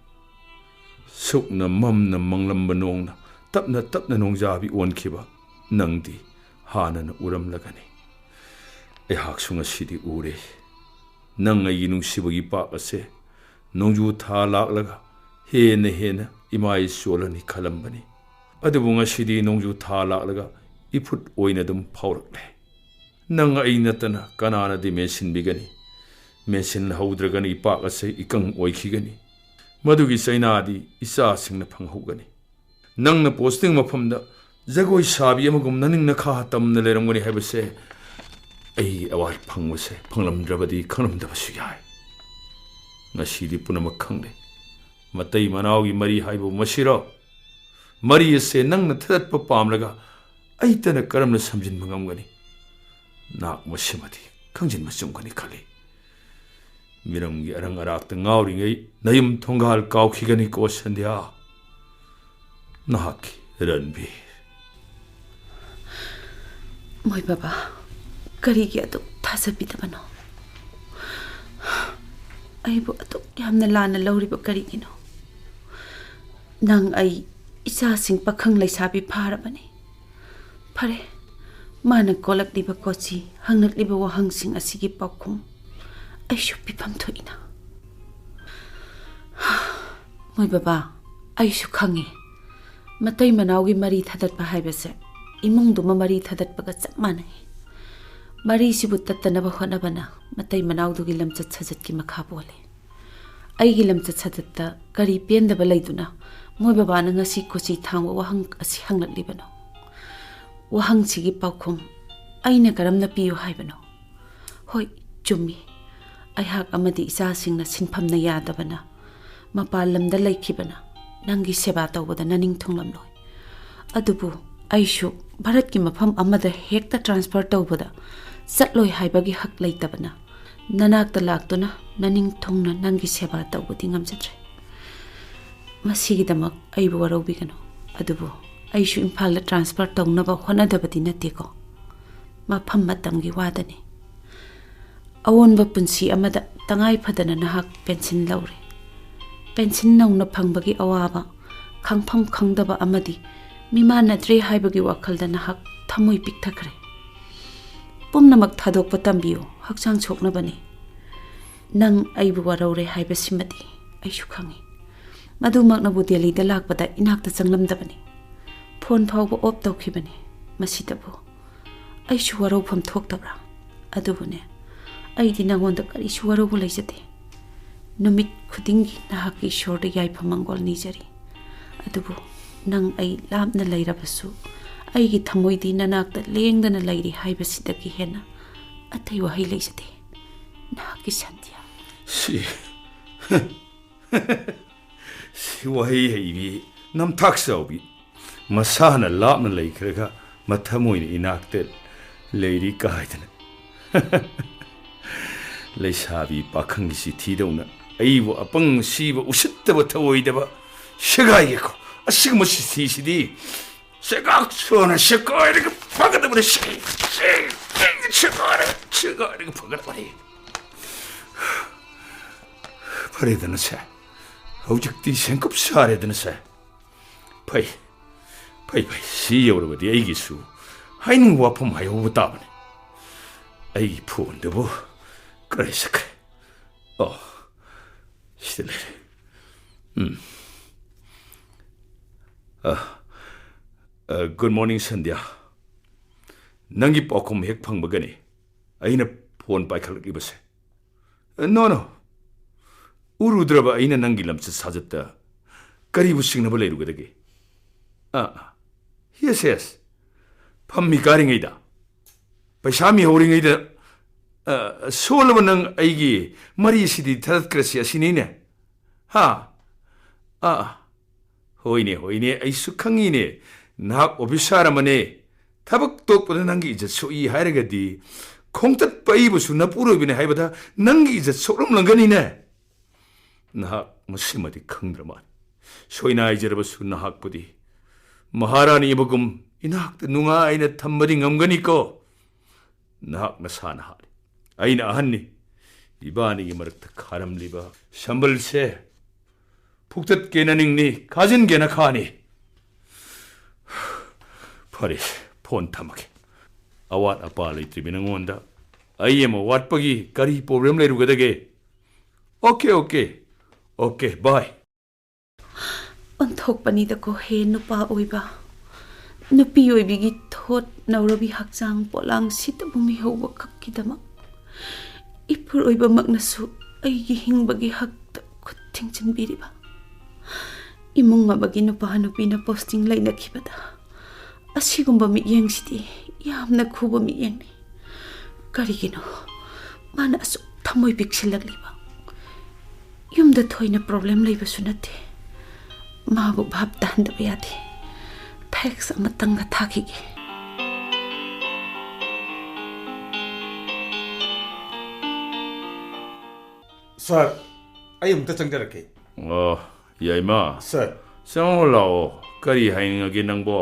B: ꯁꯨꯛꯅ ꯃꯝꯅ ꯃꯪꯂꯝꯕ ꯅꯣꯡꯅ ꯇꯞꯅ ꯇꯞꯅ ꯅꯣꯡꯖꯥꯕꯤ ꯑꯣꯟꯈꯤꯕ ꯅꯪꯗꯤ ꯍꯥꯟꯅꯅ ꯎꯔꯝꯂꯒꯅꯤ ꯑꯩꯍꯥꯛꯁꯨ ꯉꯁꯤꯗꯤ ꯎꯔꯦ ꯅꯪ ꯑꯩꯒꯤ ꯅꯨꯡꯁꯤꯕꯒꯤ ꯄꯥꯛ ꯑꯁꯦ ꯅꯣꯡꯖꯨ ꯊꯥ ꯂꯥꯛꯂꯒ ꯍꯦꯟꯅ ꯏꯃꯥꯏ ꯆꯣꯜꯂꯅꯤ ꯈꯜꯂꯝꯕꯅꯤ ꯑꯗꯨꯕꯨ ꯉꯁꯤꯗꯤ ꯅꯣꯡꯖꯨ ꯊꯥ ꯂꯥꯛꯂꯒ ꯏꯐꯨꯠ ꯑꯣꯏꯅ ꯑꯗꯨꯝ ꯐꯥꯎꯔꯛꯂꯦ ꯅꯪ ꯑꯩ ꯅꯠꯇꯅ ꯀꯅꯥꯅꯗꯤ ꯃꯦꯟꯁꯤꯟꯕꯤꯒꯅꯤ ꯃꯦꯟꯁꯤꯟꯍꯧꯗ꯭ꯔꯒꯅ ꯏꯄꯥꯛ ꯑꯁꯦ ꯏꯀꯪ ꯑꯣꯏꯈꯤꯒꯅꯤ ꯃꯗꯨꯒꯤ ꯆꯩꯅꯥꯗꯤ ꯏꯆꯥꯁꯤꯡꯅ ꯐꯪꯍꯧꯒꯅꯤ ꯅꯪꯅ ꯄꯣꯁꯇꯤꯡ ꯃꯐꯝꯗ ꯖꯒꯣꯏ ꯁꯥꯕꯤ ꯑꯃꯒꯨꯝ ꯅꯅꯤꯡ ꯅꯈꯥ ꯇꯝꯅ ꯂꯩꯔꯝꯒꯅꯤ ꯍꯥꯏꯕꯁꯦ ꯑꯩ ꯑꯦꯋꯥꯔꯗ ꯐꯪꯕꯁꯦ ꯐꯪꯂꯝꯗ꯭ꯔꯕꯗꯤ ꯈꯪꯂꯝꯗꯕꯁꯨ ꯌꯥꯏ ꯉꯁꯤꯗꯤ ꯄꯨꯝꯅꯃꯛ ꯈꯪꯂꯦ ꯃꯇꯩ ꯃꯅꯥꯎꯒꯤ ꯃꯔꯤ ꯍꯥꯏꯕ ꯃꯁꯤꯔꯣ ꯃꯔꯤ ꯑꯁꯦ ꯅꯪꯅ ꯊꯗꯠꯄ ꯄꯥꯝꯂꯒ ꯑꯩꯇꯅ ꯀꯔꯝꯅ ꯁꯝꯖꯤꯟꯕ ꯉꯝꯒꯅꯤ ꯅꯍꯥꯛ ꯃꯁꯤꯃꯗꯤ ꯈꯪꯖꯤꯟꯕ ꯆꯨꯝꯒꯅꯤ ꯈꯜꯂꯤ ꯃꯤꯔꯝꯒꯤ ꯑꯔꯪ ꯑꯔꯥꯛꯇ ꯉꯥꯎꯔꯤꯉꯩ ꯅꯌꯨꯝ ꯊꯣꯡꯒꯥꯜ ꯀꯥꯎꯈꯤꯒꯅꯤꯀꯣ ꯁꯟꯙ꯭ꯌꯥ ꯅꯍꯥꯛꯀꯤ ꯔꯟꯕꯤꯔ
A: ꯃꯣꯏ ꯕꯕꯥ ꯀꯔꯤꯒꯤ ꯑꯗꯨꯛ ꯊꯥꯖꯕꯤꯗꯕꯅꯣ ꯑꯩꯕꯨ ꯑꯗꯨꯛ ꯌꯥꯝꯅ ꯂꯥꯟꯅ ꯂꯧꯔꯤꯕ ꯀꯔꯤꯒꯤꯅꯣ ꯅꯪ ꯑꯩ ꯏꯆꯥꯁꯤꯡ ꯄꯥꯈꯪ ꯂꯩꯁꯥꯕꯤ ꯐꯥꯔꯕꯅꯤ ꯐꯔꯦ ꯃꯥꯅ ꯀꯣꯜꯂꯛꯂꯤꯕ ꯀꯣꯆꯤ ꯍꯪꯂꯛꯂꯤꯕ ꯋꯥꯍꯪꯁꯤꯡ ꯑꯁꯤꯒꯤ ꯄꯥꯎꯈꯨꯝ ꯑꯩꯁꯨ ꯄꯤꯐꯝ ꯊꯣꯛꯏꯅ ꯃꯣꯏ ꯕꯕꯥ ꯑꯩꯁꯨ ꯈꯪꯉꯤ ꯃꯇꯩ ꯃꯅꯥꯎꯒꯤ ꯃꯔꯤ ꯊꯗꯠꯄ ꯍꯥꯏꯕꯁꯦ ꯏꯃꯨꯡꯗꯨꯃ ꯃꯔꯤ ꯊꯗꯠꯄꯒ ꯆꯞ ꯃꯥꯟꯅꯩ ꯃꯔꯤꯁꯤꯕꯨ ꯇꯠꯇꯅꯕ ꯍꯣꯠꯅꯕꯅ ꯃꯇꯩ ꯃꯅꯥꯎꯗꯨꯒꯤ ꯂꯝꯆꯠ ꯁꯥꯖꯠꯀꯤ ꯃꯈꯥ ꯄꯣꯜꯂꯤ ꯑꯩꯒꯤ ꯂꯝꯆꯠ ꯁꯥꯖꯠꯇ ꯀꯔꯤ ꯄꯦꯟꯗꯕ ꯂꯩꯗꯨꯅ ꯃꯣꯏ ꯕꯕꯥꯅ ꯉꯁꯤ ꯀꯣꯆꯤ ꯊꯥꯡꯕ ꯋꯥꯍꯪ ꯑꯁꯤ ꯍꯪꯂꯛꯂꯤꯕꯅꯣ ꯋꯥꯍꯪꯁꯤꯒꯤ ꯄꯥꯎꯈꯨꯝ ꯑꯩꯅ ꯀꯔꯝꯅ ꯄꯤꯌꯨ ꯍꯥꯏꯕꯅꯣ ꯍꯣꯏ ꯆꯨꯝꯃꯤ ꯑꯩꯍꯥꯛ ꯑꯃꯗꯤ ꯏꯆꯥꯁꯤꯡꯅ ꯁꯤꯟꯐꯝꯅ ꯌꯥꯗꯕꯅ ꯃꯄꯥꯟ ꯂꯝꯗ ꯂꯩꯈꯤꯕꯅ ꯅꯪꯒꯤ ꯁꯦꯕꯥ ꯇꯧꯕꯗ ꯅꯅꯤꯡ ꯊꯨꯡꯂꯝꯂꯣꯏ ꯑꯗꯨꯕꯨ ꯑꯩꯁꯨ ꯚꯥꯔꯠꯀꯤ ꯃꯐꯝ ꯑꯃꯗ ꯍꯦꯛꯇ ꯇ꯭ꯔꯥꯟꯁꯐꯔ ꯇꯧꯕꯗ ꯆꯠꯂꯣꯏ ꯍꯥꯏꯕꯒꯤ ꯍꯛ ꯂꯩꯇꯕꯅ ꯅꯅꯥꯛꯇ ꯂꯥꯛꯇꯨꯅ ꯅꯅꯤꯡ ꯊꯨꯡꯅ ꯅꯪꯒꯤ ꯁꯦꯕꯥ ꯇꯧꯕꯗꯤ ꯉꯝꯖꯗ꯭ꯔꯦ ꯃꯁꯤꯒꯤꯗꯃꯛ ꯑꯩꯕꯨ ꯋꯥꯔꯧꯕꯤꯒꯅꯨ ꯑꯗꯨꯕꯨ ꯑꯩꯁꯨ ꯏꯝꯐꯥꯜꯗ ꯇ꯭ꯔꯥꯟꯁꯐꯔ ꯇꯧꯅꯕ ꯍꯣꯠꯅꯗꯕꯗꯤ ꯅꯠꯇꯦꯀꯣ ꯃꯐꯝ ꯃꯇꯝꯒꯤ ꯋꯥꯗꯅꯤ ꯑꯑꯣꯟꯕ ꯄꯨꯟꯁꯤ ꯑꯃꯗ ꯇꯉꯥꯏ ꯐꯗꯅ ꯅꯍꯥꯛ ꯄꯦꯟꯁꯤꯟ ꯂꯧꯔꯦ ꯄꯦꯟꯁꯤꯟ ꯅꯧꯅ ꯐꯪꯕꯒꯤ ꯑꯋꯥꯕ ꯈꯪꯐꯝ ꯈꯪꯗꯕ ꯑꯃꯗꯤ ꯃꯤꯃꯥꯟꯅꯗ꯭ꯔꯦ ꯍꯥꯏꯕꯒꯤ ꯋꯥꯈꯜꯗ ꯅꯍꯥꯛ ꯊꯃꯣꯏ ꯄꯤꯛꯊꯈ꯭ꯔꯦ ꯄꯨꯝꯅꯃꯛ ꯊꯥꯗꯣꯛꯄ ꯇꯝꯕꯤꯌꯨ ꯍꯛꯆꯥꯡ ꯁꯣꯛꯅꯕꯅꯤ ꯅꯪ ꯑꯩꯕꯨ ꯋꯥꯔꯧꯔꯦ ꯍꯥꯏꯕꯁꯤꯃꯗꯤ ꯑꯩꯁꯨ ꯈꯪꯉꯤ ꯃꯗꯨꯃꯛꯅꯕꯨ ꯗꯦꯜꯂꯤꯗ ꯂꯥꯛꯄꯗ ꯏꯅꯥꯛꯇ ꯆꯪꯂꯝꯗꯕꯅꯤ ꯐꯣꯟ ꯐꯥꯎꯕ ꯑꯣꯞ ꯇꯧꯈꯤꯕꯅꯤ ꯃꯁꯤꯗꯕꯨ ꯑꯩꯁꯨ ꯋꯥꯔꯧꯐꯝ ꯊꯣꯛꯇꯕ꯭ꯔꯥ ꯑꯗꯨꯕꯨꯅꯦ ꯑꯩꯗꯤ ꯅꯉꯣꯟꯗ ꯀꯔꯤꯁꯨ ꯋꯥꯔꯧꯕ ꯂꯩꯖꯗꯦ ꯅꯨꯃꯤꯠ ꯈꯨꯗꯤꯡꯒꯤ ꯅꯍꯥꯛꯀꯤ ꯏꯁꯣꯔꯗ ꯌꯥꯏꯐ ꯃꯪꯒꯣꯜ ꯅꯤꯖꯔꯤ ꯑꯗꯨꯕꯨ ꯅꯪ ꯑꯩ ꯂꯥꯞꯅ ꯂꯩꯔꯕꯁꯨ ꯑꯩꯒꯤ ꯊꯃꯣꯏꯗꯤ ꯅꯅꯥꯛꯇ ꯂꯦꯡꯗꯅ ꯂꯩꯔꯤ ꯍꯥꯏꯕꯁꯤꯗꯒꯤ ꯍꯦꯟꯅ ꯑꯇꯩ ꯋꯥꯍꯩ ꯂꯩꯖꯗꯦ ꯅꯍꯥꯛꯀꯤ ꯁꯟꯙ꯭ꯌꯥ
B: ꯁꯤ ꯋꯥꯍꯩ ꯍꯩꯕꯤ ꯅꯝꯊꯥꯛ ꯆꯥꯎꯕꯤ ꯃꯁꯥꯅ ꯂꯥꯞꯅ ꯂꯩꯈ꯭ꯔꯒ ꯃꯊꯃꯣꯏꯅ ꯏꯅꯥꯛꯇ ꯂꯩꯔꯤ ꯀꯥꯏꯗꯅ ꯂꯩꯁꯥꯕꯤ ꯄꯥꯈꯪꯒꯤ ꯊꯤꯗꯧꯅ ꯑꯩꯕꯨ ꯑꯄꯪ ꯁꯤꯕ ꯎꯁꯤꯠꯇꯕ ꯊꯑꯣꯏꯗꯕ ꯁꯦꯒꯥꯏꯒꯦꯀꯣ ꯑꯁꯤꯒꯨꯝꯕ ꯆꯤꯊꯤꯁꯤꯗꯤ ꯆꯦꯒꯥꯛ ꯁꯣꯅ ꯁꯦꯒꯥꯏꯔꯒ ꯐꯒꯗꯕꯅꯤ ꯁꯦꯒꯥꯏꯔꯒ ꯐꯒꯗꯕꯅꯤ ꯐꯔꯦꯗꯅ ꯁꯦ ꯍꯧꯖꯤꯛꯇꯤ ꯁꯦꯡꯀꯨꯞ ꯁꯥꯔꯦꯗꯅ ꯁꯦ ꯐꯩ ꯁꯤ ꯌꯧꯔꯕꯗꯤ ꯑꯩꯒꯤꯁꯨ ꯍꯥꯏꯅꯤꯡꯕ ꯋꯥꯐꯝ ꯍꯥꯏꯍꯧꯕ ꯇꯥꯕꯅꯤ ꯑꯩꯒꯤ ꯐꯣꯟꯗꯨꯕꯨ ꯀꯔꯥꯏ ꯆꯠꯈ꯭ꯔꯦ ꯑꯣ ꯁꯤꯗ ꯂꯩꯔꯦ ꯒꯨꯗ ꯃꯣꯔꯅꯤꯡ ꯁꯟꯙ꯭ꯌꯥ ꯅꯪꯒꯤ ꯄꯥꯎꯈꯨꯝ ꯍꯦꯛ ꯐꯪꯕꯒꯅꯤ ꯑꯩꯅ ꯐꯣꯟ ꯄꯥꯏꯈꯠꯂꯛꯂꯤꯕꯁꯦ ꯅꯣ ꯎꯔꯨꯗ꯭ꯔꯕ ꯑꯩꯅ ꯅꯪꯒꯤ ꯂꯝꯆꯠ ꯁꯥꯖꯠꯇ ꯀꯔꯤꯕꯨ ꯆꯤꯡꯅꯕ ꯂꯩꯔꯨꯒꯗꯒꯦ ꯌꯦꯁ ꯐꯝꯃꯤ ꯀꯥꯔꯤꯉꯩꯗ ꯄꯩꯁꯥ ꯃꯤꯍꯧꯔꯤꯉꯩꯗ ꯁꯣꯜꯂꯕ ꯅꯪ ꯑꯩꯒꯤ ꯃꯔꯤꯁꯤꯗꯤ ꯊꯥꯗꯠꯈ꯭ꯔꯁꯤ ꯑꯁꯤꯅꯤꯅꯦ ꯍꯣꯏꯅꯦ ꯑꯩꯁꯨ ꯈꯪꯉꯤꯅꯦ ꯅꯍꯥꯛ ꯑꯣꯐꯤꯁꯥꯔ ꯑꯃꯅꯦ ꯊꯕꯛ ꯇꯣꯛꯄꯗ ꯅꯪꯒꯤ ꯏꯖꯠ ꯁꯣꯛꯏ ꯍꯥꯏꯔꯒꯗꯤ ꯈꯣꯡꯇꯠꯄ ꯑꯩꯕꯨꯁꯨ ꯅꯄꯨꯔꯣꯏꯕꯅꯦ ꯍꯥꯏꯕꯗ ꯅꯪꯒꯤ ꯏꯖꯠ ꯁꯣꯛꯂꯝꯂꯝꯒꯅꯤꯅꯦ ꯅꯍꯥꯛ ꯃꯁꯤꯃꯗꯤ ꯈꯪꯗ꯭ꯔ ꯃꯥꯜꯂꯦ ꯁꯣꯏꯅꯥꯏꯖꯔꯕꯁꯨ ꯅꯍꯥꯛꯄꯨꯗꯤ ꯃꯍꯥꯔꯥꯅꯤ ꯑꯃꯒꯨꯝ ꯏꯅꯥꯛꯇ ꯅꯨꯡꯉꯥꯏꯅ ꯊꯝꯕꯗꯤ ꯉꯝꯒꯅꯤꯀꯣ ꯅꯍꯥꯛ ꯅꯁꯥꯅ ꯍꯥꯏ ꯑꯩꯅ ꯑꯍꯟꯅꯤ ꯏꯕꯥꯅꯤꯒꯤ ꯃꯔꯛꯇ ꯈꯥꯔꯝꯂꯤꯕ ꯁꯝꯕꯜꯁꯦ ꯐꯨꯛꯇꯠꯀꯦꯅ ꯅꯤꯡꯅꯤ ꯈꯥꯖꯤꯟꯒꯦꯅ ꯈꯥꯅꯤ ꯐꯔꯦ ꯐꯣꯟ ꯊꯝꯃꯒꯦ ꯑꯋꯥꯠ ꯑꯄꯥ ꯂꯩꯇ꯭ꯔꯤꯕ ꯅꯉꯣꯟꯗ ꯑꯩ ꯑꯃ ꯋꯥꯠꯄꯒꯤ ꯀꯔꯤ ꯄ꯭ꯔꯣꯕ꯭ꯂꯦꯝ ꯂꯩꯔꯨꯒꯗꯒꯦ ꯑꯣꯀꯦ ꯕꯥꯏ
A: ꯑꯣꯟꯊꯣꯛꯄꯅꯤꯗꯀꯣ ꯍꯦ ꯅꯨꯄꯥ ꯑꯣꯏꯕ ꯅꯨꯄꯤ ꯑꯣꯏꯕꯤꯒꯤ ꯊꯣꯠ ꯅꯧꯔꯕꯤ ꯍꯛꯆꯥꯡ ꯄꯣꯠꯂꯥꯡ ꯁꯤꯇꯕꯨ ꯃꯤꯍꯧꯕ ꯈꯛꯀꯤꯗꯃꯛ ꯏꯄꯨꯔꯣꯏꯕꯃꯛꯅꯁꯨ ꯑꯩꯒꯤ ꯍꯤꯡꯕꯒꯤ ꯍꯛꯇ ꯈꯨꯠ ꯊꯤꯡꯖꯤꯟꯕꯤꯔꯤꯕ ꯏꯃꯨꯡ ꯑꯃꯒꯤ ꯅꯨꯄꯥ ꯅꯨꯄꯤꯅ ꯄꯣꯁꯇꯤꯡ ꯂꯩꯅꯈꯤꯕꯗ ꯑꯁꯤꯒꯨꯝꯕ ꯃꯤꯠꯌꯦꯡꯁꯤꯗꯤ ꯌꯥꯝꯅ ꯈꯨꯕ ꯃꯤꯠꯌꯦꯡꯅꯤ ꯀꯔꯤꯒꯤꯅꯣ ꯃꯥꯅ ꯑꯁꯨꯛ ꯊꯃꯣꯏ ꯄꯤꯛꯁꯤꯜꯂꯛꯂꯤꯕ ꯌꯨꯝꯗ ꯊꯣꯏꯅ ꯄ꯭ꯔꯣꯕ꯭ꯂꯦꯝ ꯂꯩꯕꯁꯨ ꯅꯠꯇꯦ ꯃꯥꯕꯨ ꯚꯥꯞ ꯇꯥꯍꯟꯗꯕ ꯌꯥꯗꯦ ꯐꯦꯛꯁ ꯑꯃꯇꯪꯒ ꯊꯥꯈꯤꯒꯦ
C: ꯁꯥꯔ ꯑꯩ ꯑꯃꯨꯛꯇ ꯆꯪꯖꯔꯛꯀꯦ
B: ꯌꯥꯏꯃ
C: ꯁꯥꯔ
B: ꯆꯪꯉꯣ ꯂꯥꯛꯑꯣ ꯀꯔꯤ ꯍꯥꯏꯅꯤꯡꯉꯒꯦ ꯅꯪꯕꯣ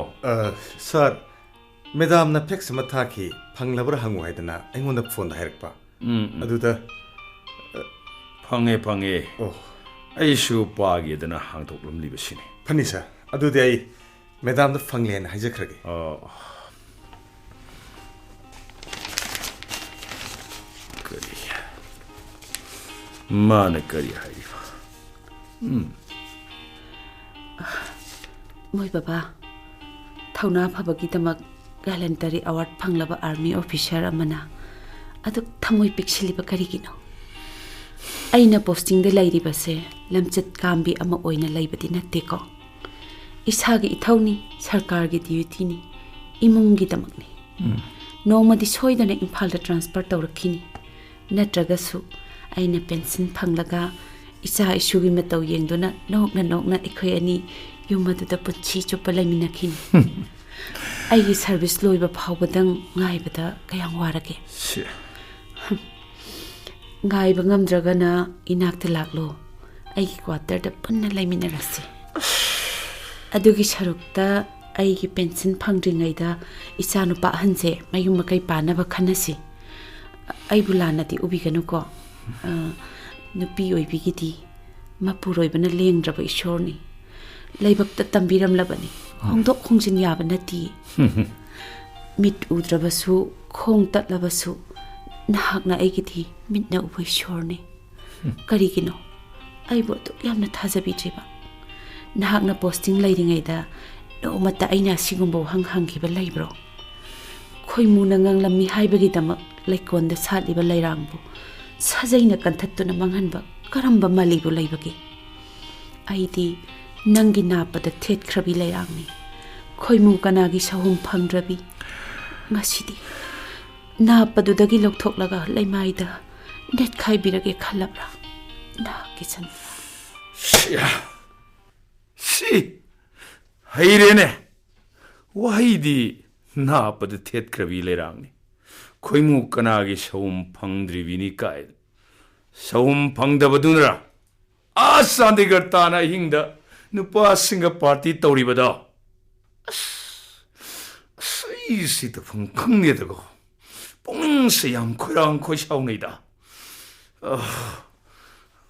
C: ꯁꯥꯔ ꯃꯦꯗꯥꯝꯅ ꯐꯦꯛꯁ ꯑꯃ ꯊꯥꯈꯤ ꯐꯪꯂꯕ꯭ꯔꯥ ꯍꯪꯉꯨ ꯍꯥꯏꯗꯅ ꯑꯩꯉꯣꯟꯗ ꯐꯣꯟꯗ ꯍꯥꯏꯔꯛꯄ ꯑꯗꯨꯗ
B: ꯐꯪꯉꯦ
C: ꯑꯣ
B: ꯑꯩꯁꯨ ꯄꯥꯒꯦꯗꯅ ꯍꯥꯡꯗꯣꯛꯂꯝꯂꯤꯕꯁꯤꯅꯤ
C: ꯐꯅꯤ ꯁꯥꯔ ꯑꯗꯨꯗꯤ ꯑꯩ ꯃꯦꯗꯥꯝꯗ ꯐꯪꯂꯦꯅ ꯍꯥꯏꯖꯈ꯭ꯔꯒꯦ
B: ꯀꯔꯤ ꯃꯥꯅ ꯀꯔꯤ ꯍꯥꯏꯔꯤꯕ
A: ꯃꯣꯏ ꯕꯕꯥ ꯊꯧꯅꯥ ꯐꯕꯒꯤꯗꯃꯛ ꯒꯦꯂꯦꯟꯇꯔꯤ ꯑꯦꯋꯥꯔꯗ ꯐꯪꯂꯕ ꯑꯥꯔꯃꯤ ꯑꯣꯐꯤꯁꯥꯔ ꯑꯃꯅ ꯑꯗꯨꯛ ꯊꯃꯣꯏ ꯄꯤꯛꯁꯤꯜꯂꯤꯕ ꯀꯔꯤꯒꯤꯅꯣ ꯑꯩꯅ ꯄꯣꯁꯇꯤꯡꯗ ꯂꯩꯔꯤꯕꯁꯦ ꯂꯝꯆꯠ ꯀꯥꯝꯕꯤ ꯑꯃ ꯑꯣꯏꯅ ꯂꯩꯕꯗꯤ ꯅꯠꯇꯦꯀꯣ ꯏꯁꯥꯒꯤ ꯏꯊꯧꯅꯤ ꯁꯔꯀꯥꯔꯒꯤ ꯗ꯭ꯌꯨꯇꯤꯅꯤ ꯏꯃꯨꯡꯒꯤꯗꯃꯛꯅꯤ ꯅꯣꯡꯃꯗꯤ ꯁꯣꯏꯗꯅ ꯏꯝꯐꯥꯜꯗ ꯇ꯭ꯔꯥꯟꯁꯐꯔ ꯇꯧꯔꯛꯈꯤꯅꯤ ꯅꯠꯇ꯭ꯔꯒꯁꯨ ꯑꯩꯅ ꯄꯦꯟꯁꯤꯟ ꯐꯪꯂꯒ ꯏꯆꯥ ꯏꯁꯨꯒꯤ ꯃꯇꯧ ꯌꯦꯡꯗꯨꯅ ꯅꯣꯛꯅ ꯑꯩꯈꯣꯏ ꯑꯅꯤ ꯌꯨꯝ ꯑꯗꯨꯗ ꯄꯨꯟꯁꯤ ꯆꯨꯞꯄ ꯂꯩꯃꯤꯟꯅꯈꯤꯅꯤ ꯑꯩꯒꯤ ꯁꯔꯚꯤꯁ ꯂꯣꯏꯕ ꯐꯥꯎꯕꯗꯪ ꯉꯥꯏꯕꯗ ꯀꯌꯥꯝ ꯋꯥꯔꯒꯦ ꯉꯥꯏꯕ ꯉꯝꯗ꯭ꯔꯒꯅ ꯏꯅꯥꯛꯇ ꯂꯥꯛꯂꯣ ꯑꯩꯒꯤ ꯀ꯭ꯋꯥꯇꯔꯗ ꯄꯨꯟꯅ ꯂꯩꯃꯤꯟꯅꯔꯁꯤ ꯑꯗꯨꯒꯤ ꯁꯔꯨꯛꯇ ꯑꯩꯒꯤ ꯄꯦꯟꯁꯤꯟ ꯐꯪꯗ꯭ꯔꯤꯉꯩꯗ ꯏꯆꯥꯅꯨꯄꯥ ꯑꯍꯟꯁꯦ ꯃꯌꯨꯝ ꯃꯀꯩ ꯄꯥꯟꯅꯕ ꯈꯟꯅꯁꯤ ꯑꯩꯕꯨ ꯂꯥꯟꯅꯗꯤ ꯎꯕꯤꯒꯅꯨꯀꯣ ꯅꯨꯄꯤ ꯑꯣꯏꯕꯤꯒꯤꯗꯤ ꯃꯄꯨꯔꯣꯏꯕꯅ ꯂꯦꯡꯗ꯭ꯔꯕ ꯏꯁꯣꯔꯅꯤ ꯂꯩꯕꯛꯇ ꯇꯝꯕꯤꯔꯝꯂꯕꯅꯤ ꯍꯣꯡꯗꯣꯛ ꯍꯣꯡꯖꯤꯟ ꯌꯥꯕ ꯅꯠꯇꯦ ꯃꯤꯠ ꯎꯗ꯭ꯔꯕꯁꯨ ꯈꯣꯡ ꯇꯠꯂꯕꯁꯨ ꯅꯍꯥꯛꯅ ꯑꯩꯒꯤꯗꯤ ꯃꯤꯠꯅ ꯎꯕ ꯏꯁꯣꯔꯅꯤ ꯀꯔꯤꯒꯤꯅꯣ ꯑꯩꯕꯨ ꯑꯗꯨꯛ ꯌꯥꯝꯅ ꯊꯥꯖꯕꯤꯗ꯭ꯔꯤꯕ? ꯅꯍꯥꯛꯅ ꯄꯣꯁꯇꯤꯡ ꯂꯩꯔꯤꯉꯩꯗ ꯅꯣꯡꯃꯇ ꯑꯩꯅ ꯑꯁꯤꯒꯨꯝꯕ ꯋꯥꯍꯪ ꯍꯪꯈꯤꯕ ꯂꯩꯕ꯭ꯔꯣ? ꯈꯣꯏꯃꯨꯅ ꯉꯪꯂꯝꯃꯤ ꯍꯥꯏꯕꯒꯤꯗꯃꯛ ꯂꯩꯀꯣꯜꯗ ꯁꯥꯠꯂꯤꯕ ꯂꯩꯔꯥꯡꯕꯨ ꯁꯥꯖꯩꯅ ꯀꯟꯊꯠꯇꯨꯅ ꯃꯥꯡꯍꯟꯕ ꯀꯔꯝꯕ ꯃꯥꯂꯤꯕꯨ ꯂꯩꯕꯒꯦ? ꯑꯩꯗꯤ ꯅꯪꯒꯤ ꯅꯥꯞꯄꯗ ꯊꯦꯠꯈ꯭ꯔꯕꯤ ꯂꯩꯔꯥꯡꯅꯤ, ꯈꯣꯏꯃꯨ ꯀꯅꯥꯒꯤ ꯁꯍꯨꯝ ꯐꯪꯗ꯭ꯔꯕꯤ꯫ ꯉꯁꯤꯗꯤ ꯅꯥꯞꯄꯗꯨꯗꯒꯤ ꯂꯧꯊꯣꯛꯂꯒ ꯂꯩꯃꯥꯏꯗ ꯅꯦꯠꯈꯥꯏꯕꯤꯔꯒꯦ ꯈꯜꯂꯕ꯭ꯔꯥ ꯅꯍꯥꯛꯀꯤ ꯁꯟꯗ꯭ꯌꯥ?
B: ꯁꯤ ꯍꯩꯔꯦꯅꯦ! ꯋꯥꯍꯩꯗꯤ ꯅꯥꯞꯄꯗ ꯊꯦꯠꯈ꯭ꯔꯕꯤ ꯂꯩꯔꯥꯡꯅꯤ, ꯈꯣꯏꯃꯨ ꯀꯅꯥꯒꯤ ꯁꯍꯨꯝ ꯐꯪꯗ꯭ꯔꯤꯕꯤꯅꯤ ꯀꯥꯏ꯫ ꯁꯍꯨꯝ ꯐꯪꯗꯕꯗꯨꯅꯔ ꯆꯥꯟꯗꯤꯒꯔ ꯇꯥꯅ ꯑꯍꯤꯡꯗ ꯅꯨꯄꯥꯁꯤꯡꯒ ꯄꯥꯔꯇꯤ ꯇꯧꯔꯤꯕꯗꯣ? ꯑꯩꯁꯤ ꯇꯧꯐꯝ ꯈꯪꯗꯦꯗꯀꯣ, ꯄꯨꯛꯅꯤꯡꯁꯦ ꯌꯥꯝ ꯈꯣꯏꯔꯥꯡ ꯈꯣꯏꯁꯥꯎꯅꯩꯗ꯫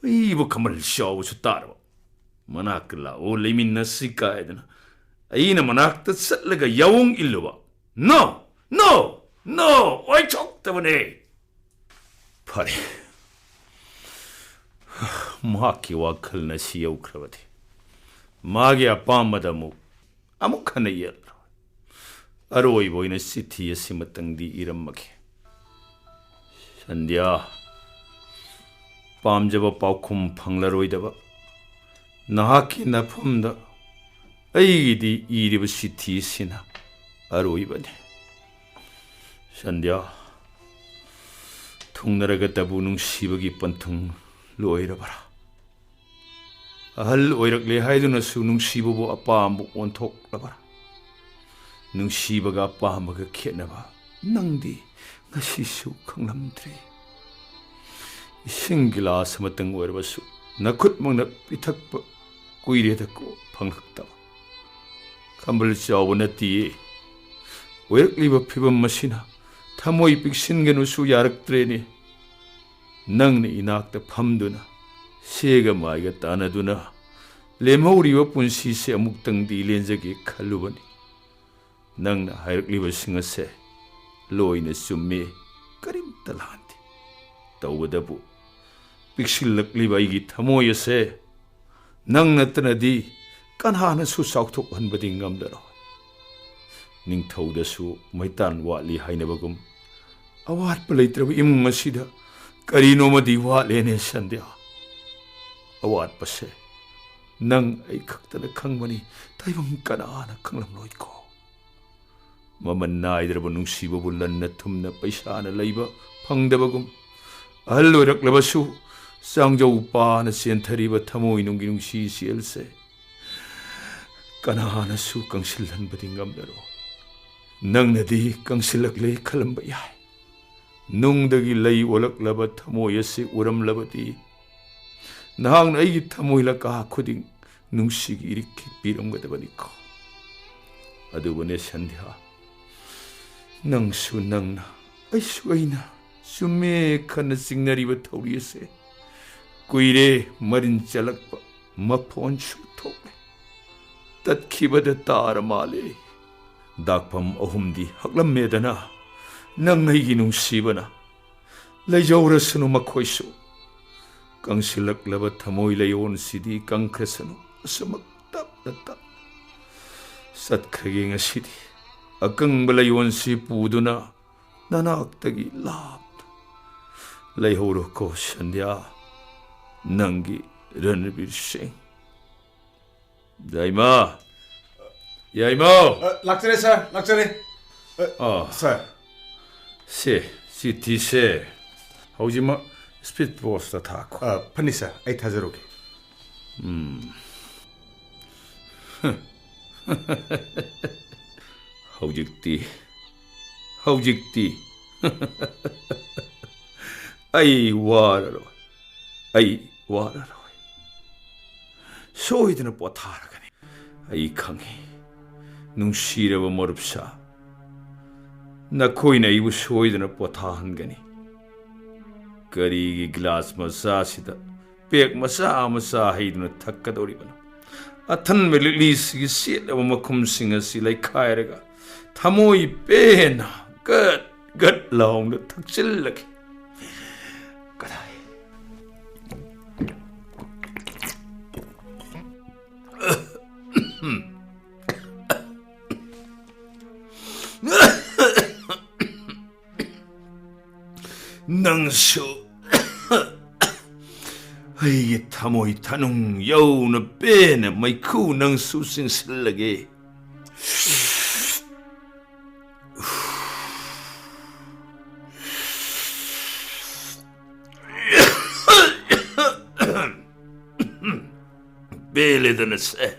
B: ꯑꯩꯕꯨ ꯈꯃꯜ ꯆꯥꯎꯕꯁꯨ ꯇꯥꯔꯕ, ꯃꯅꯥꯛꯇ ꯂꯥꯛꯑꯣ ꯂꯩꯃꯤꯟꯅꯁꯤ ꯀꯥꯏꯗꯅ ꯑꯩꯅ ꯃꯅꯥꯛꯇ ꯆꯠꯂꯒ ꯌꯥꯋꯣꯡ ꯏꯜꯂꯨꯕ? ꯅꯣ ꯅꯣ ꯅꯣ, ꯑꯣꯏꯊꯣꯛꯇꯕꯅꯦ꯫ ꯐꯔꯦ, ꯃꯍꯥꯛꯀꯤ ꯋꯥꯈꯜꯅ ꯁꯤ ꯌꯧꯈ꯭ꯔꯕꯗꯤ ꯃꯥꯒꯤ ꯑꯄꯥꯝꯕꯗ ꯑꯃꯨꯛ ꯍꯟꯅ ꯌꯦꯠꯂꯣꯏ꯫ ꯑꯔꯣꯏꯕ ꯑꯣꯏꯅ ꯆꯤꯊꯤ ꯑꯁꯤꯃꯇꯪꯗꯤ ꯏꯔꯝꯃꯒꯦ꯫ ꯁꯟꯗ꯭ꯌꯥ, ꯄꯥꯝꯖꯕ ꯄꯥꯎꯈꯨꯝ ꯐꯪꯂꯔꯣꯏꯗꯕ ꯅꯍꯥꯛꯀꯤ ꯅꯐꯝꯗ ꯑꯩꯒꯤꯗꯤ ꯏꯔꯤꯕ ꯆꯤꯊꯤꯁꯤꯅ ꯑꯔꯣꯏꯕꯅꯤ꯫ ꯁꯟꯗ꯭ꯌꯥ, ꯊꯨꯡꯅꯔꯒꯇꯕꯨ ꯅꯨꯡꯁꯤꯕꯒꯤ ꯄꯟꯊꯨꯡ ꯂꯣꯏꯔꯕ꯭ꯔꯥ? ꯑꯍꯜ ꯑꯣꯏꯔꯛꯂꯦ ꯍꯥꯏꯗꯨꯅꯁꯨ ꯅꯨꯡꯁꯤꯕꯕꯨ ꯑꯄꯥꯝꯕ ꯑꯣꯟꯊꯣꯛꯂꯕ꯭ꯔꯥ? ꯅꯨꯡꯁꯤꯕꯒ ꯑꯄꯥꯝꯕꯒ ꯈꯦꯠꯅꯕ ꯅꯪꯗꯤ ꯉꯁꯤꯁꯨ ꯈꯪꯂꯝꯗ꯭ꯔꯤ꯫ ꯏꯁꯤꯡ ꯒꯤꯂꯥꯁ ꯑꯃꯇꯪ ꯑꯣꯏꯔꯕꯁꯨ ꯅꯈꯨꯠꯃꯛꯅ ꯄꯤꯊꯛꯄ ꯀꯨꯏꯔꯦꯗꯀꯣ ꯐꯪꯂꯛꯇꯕ꯫ ꯈꯝꯕꯜ ꯆꯥꯎꯕ ꯅꯠꯇꯤꯌꯦ, ꯑꯣꯏꯔꯛꯂꯤꯕ ꯐꯤꯕꯝ ꯑꯁꯤꯅ ꯊꯃꯣꯏ ꯄꯤꯛꯁꯤꯟꯒꯅꯨꯁꯨ ꯌꯥꯔꯛꯇ꯭ꯔꯦꯅꯦ꯫ ꯅꯪꯅ ꯏꯅꯥꯛꯇ ꯐꯝꯗꯨꯅ ꯁꯦꯒ ꯃꯥꯏꯒ ꯇꯥꯟꯅꯗꯨꯅ ꯂꯦꯝꯍꯧꯔꯤꯕ ꯄꯨꯟꯁꯤꯁꯦ ꯑꯃꯨꯛꯇꯪꯗꯤ ꯂꯦꯟꯖꯒꯦ ꯈꯜꯂꯨꯕꯅꯤ꯫ ꯅꯪꯅ ꯍꯥꯏꯔꯛꯂꯤꯕꯁꯤꯡ ꯑꯁꯦ ꯂꯣꯏꯅ ꯆꯨꯝꯃꯦ, ꯀꯔꯤꯝꯇ ꯂꯥꯟꯗꯦ꯫ ꯇꯧꯕꯗꯕꯨ ꯄꯤꯛꯁꯤꯜꯂꯛꯂꯤꯕ ꯑꯩꯒꯤ ꯊꯃꯣꯏ ꯑꯁꯦ ꯅꯪ ꯅꯠꯇꯅꯗꯤ ꯀꯅꯥꯅꯁꯨ ꯆꯥꯎꯊꯣꯛꯍꯟꯕꯗꯤ ꯉꯝꯂꯔꯣꯏ꯫ ꯅꯤꯡꯊꯧꯗꯁꯨ ꯃꯩꯇꯥꯟ ꯋꯥꯠꯂꯤ ꯍꯥꯏꯅꯕꯒꯨꯝ ꯑꯋꯥꯠꯄ ꯂꯩꯇ꯭ꯔꯕ ꯏꯃꯨꯡ ꯑꯁꯤꯗ ꯀꯔꯤꯅꯣꯃꯗꯤ ꯋꯥꯠꯂꯦꯅꯦ ꯁꯟꯗ꯭ꯌꯥ꯫ ꯑꯋꯥꯠꯄꯁꯦ ꯅꯪ ꯑꯩ ꯈꯛꯇꯅ ꯈꯪꯕꯅꯤ, ꯇꯥꯏꯕꯪ ꯀꯅꯥꯅ ꯈꯪꯂꯝꯂꯣꯏꯀꯣ꯫ ꯃꯃꯜ ꯅꯥꯏꯗ꯭ꯔꯕ ꯅꯨꯡꯁꯤꯕꯕꯨ ꯂꯟꯅ ꯊꯨꯝꯅ ꯄꯩꯁꯥꯅ ꯂꯩꯕ ꯐꯪꯗꯕꯒꯨꯝ, ꯑꯍꯜ ꯑꯣꯏꯔꯛꯂꯕꯁꯨ ꯆꯥꯡꯖꯧ ꯄꯥꯅ ꯆꯦꯟꯊꯔꯤꯕ ꯊꯃꯣꯏ ꯅꯨꯡꯒꯤ ꯅꯨꯡꯁꯤ ꯆꯦꯜꯁꯦ ꯀꯅꯥꯅꯁꯨ ꯀꯪꯁꯤꯜꯍꯟꯕꯗꯤ ꯉꯝꯂꯔꯣꯏ꯫ ꯅꯪꯅꯗꯤ ꯀꯪꯁꯤꯜꯂꯛꯂꯦ ꯈꯜꯂꯝꯕ ꯌꯥꯏ, ꯅꯨꯡꯗꯒꯤ ꯂꯩ ꯑꯣꯜꯂꯛꯂꯕ ꯊꯃꯣꯏ ꯑꯁꯤ ꯎꯔꯝꯂꯕꯗꯤ ꯅꯍꯥꯛꯅ ꯑꯩꯒꯤ ꯊꯃꯣꯏ ꯂꯀꯥ ꯈꯨꯗꯤꯡ ꯅꯨꯡꯁꯤꯒꯤ ꯏꯔꯤꯛꯀꯤ ꯄꯤꯔꯝꯒꯗꯕꯅꯤꯀꯣ꯫ ꯑꯗꯨꯕꯨꯅꯦ ꯁꯟꯗ꯭ꯌꯥ, ꯅꯪꯁꯨ ꯅꯪꯅ ꯑꯩꯁꯨ ꯑꯩꯅ ꯆꯨꯝꯃꯦ ꯈꯟꯅ ꯆꯤꯡꯅꯔꯤꯕ ꯊꯧꯔꯤ ꯑꯁꯦ ꯀꯨꯏꯔꯦ ꯃꯔꯤꯟ ꯆꯠꯂꯛꯄ ꯃꯐꯣꯟꯁꯨ ꯊꯣꯛꯂꯦ, ꯇꯠꯈꯤꯕꯗ ꯇꯥꯔ ꯃꯥꯜꯂꯦ꯫ ꯗꯥꯛꯐꯝ ꯑꯍꯨꯝꯗꯤ ꯍꯛꯂꯝꯃꯦꯗꯅ ꯅꯪ ꯑꯩꯒꯤ ꯅꯨꯡꯁꯤꯕꯅ, ꯂꯩꯖꯧꯔꯁꯅꯨ ꯃꯈꯣꯏꯁꯨ꯫ ꯀꯪꯁꯤꯜꯂꯛꯂꯕ ꯊꯃꯣꯏ ꯂꯩꯌꯣꯟꯁꯤꯗꯤ ꯀꯪꯈ꯭ꯔꯁꯅꯨ ꯑꯁꯨꯃꯛ ꯇꯞꯅ ꯇꯞꯅ꯫ ꯆꯠꯈ꯭ꯔꯒꯦ ꯉꯁꯤꯗꯤ ꯑꯀꯪꯕ ꯂꯩꯌꯣꯟꯁꯤ ꯄꯨꯗꯨꯅ ꯅꯅꯥꯛꯇꯒꯤ ꯂꯥꯞꯅ꯫ ꯂꯩꯍꯧꯔꯣꯀꯣ ꯁꯟꯗ꯭ꯌꯥ, ꯅꯪꯒꯤ ꯔꯟꯕꯤꯔ ꯁꯤꯡ꯫ ꯌꯥꯏꯃ, ꯌꯥꯏꯃ!
C: ꯂꯥꯛꯆꯔꯦ ꯁꯥꯔ, ꯂꯥꯛꯆꯔꯦ꯫ ꯁꯥꯔ,
B: ꯁꯦ ꯆꯤꯊꯤꯁꯦ ꯍꯧꯖꯤꯛꯃꯛ ꯁ꯭ꯄꯤꯗ ꯄꯣꯁꯇ ꯊꯥꯈꯣ꯫
C: ꯐꯅꯤ ꯁꯥꯔ, ꯑꯩ ꯊꯥꯖꯔꯨꯒꯦ꯫
B: ꯍꯧꯖꯤꯛꯇꯤ ꯑꯩ ꯋꯥꯔꯔꯣꯏ, ꯁꯣꯏꯗꯅ ꯄꯣꯊꯥꯔꯒꯅꯤ꯫ ꯑꯩ ꯈꯪꯉꯤ ꯅꯨꯡꯁꯤꯔꯕ ꯃꯔꯨꯞꯁꯥ, ꯅꯈꯣꯏꯅ ꯑꯩꯕꯨ ꯁꯣꯏꯗꯅ ꯄꯣꯊꯥꯍꯟꯒꯅꯤ꯫ ꯀꯔꯤꯒꯤ ꯒꯤꯂꯥꯁ ꯃꯆꯥꯁꯤꯗ ꯄꯦꯛ ꯃꯆꯥ ꯍꯩꯗꯨꯅ ꯊꯛꯀꯗꯧꯔꯤꯕꯅꯣ? ꯑꯊꯟꯕ ꯂꯤꯛꯂꯤꯁꯤꯒꯤ ꯁꯦꯠꯂꯕ ꯃꯈꯨꯝꯁꯤꯡ ꯑꯁꯤ ꯂꯩꯈꯥꯏꯔꯒ ꯊꯃꯣꯏ ꯄꯦꯟꯅ ꯒꯠ ꯒꯠ ꯂꯥꯎꯅ ꯊꯛꯆꯤꯜꯂꯒꯦ꯫ ꯅꯪꯁꯨ ꯑꯩꯒꯤ ꯊꯃꯣꯏ ꯊꯅꯨꯡ ꯌꯧꯅ ꯄꯦꯟꯅ ꯃꯩꯈꯨ ꯅꯪꯁꯨ ꯆꯤꯡꯁꯤꯜꯂꯒꯦ ꯄꯦꯜꯂꯦꯗꯅꯁꯦ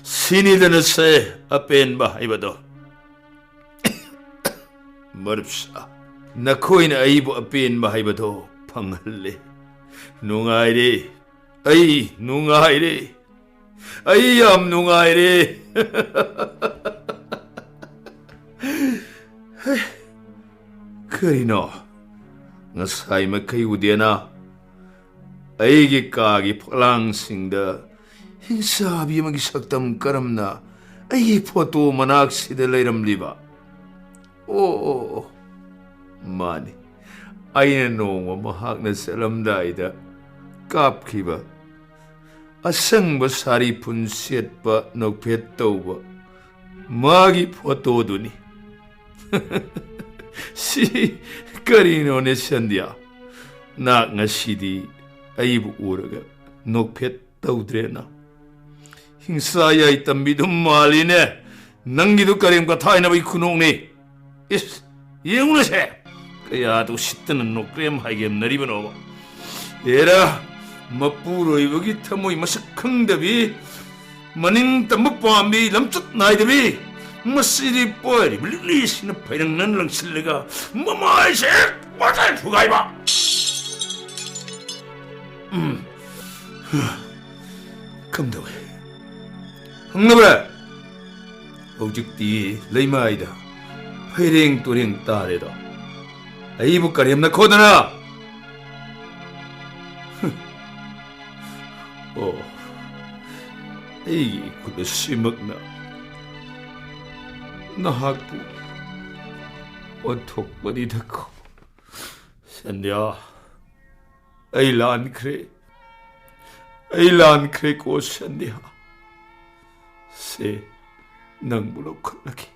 B: 신이되는새 아뺀 바이바도 머릅사 나코인 아이브 아뺀 바이바도 방할래 농아이리 아이 농아이리 아이암 농아이리 그리노 나사이마 카이우디나 아이기 까기 폴랑싱다 hinsabi magisagtam karamna ay photo manaksida layramliba oo mani ayna nongwa mahakna salamdaida kapkiba asangba sari punsetba nokphet tawba magi photo duni si karino ne sandya nak ngasidi aibu uraga nokphet tawdrena hinsa야 있던 믿음 말이네 낭기도 가림과 타이나바이 쿠농니 이스 예우나세 그야도 시뜨는 녹그램 하이겜 나리번 오바 에라 머뿌로 이버기 타모이 마스 컹다비 마닝 담무 뽀암비 람쯧 나이다비 마시리 뽀리 블리시나 파이랑 난랑 실레가 마마이세 와잘 두가이바 감독해 흥나브라 오직디 레이마이다 페링 또링 따레다 아이부 까리엠나 코드나 오 에이 구도 심먹나 나하고 어톡버니 듣고 산디야 에일란 크레 고 산디야 세 낭불로 콜라기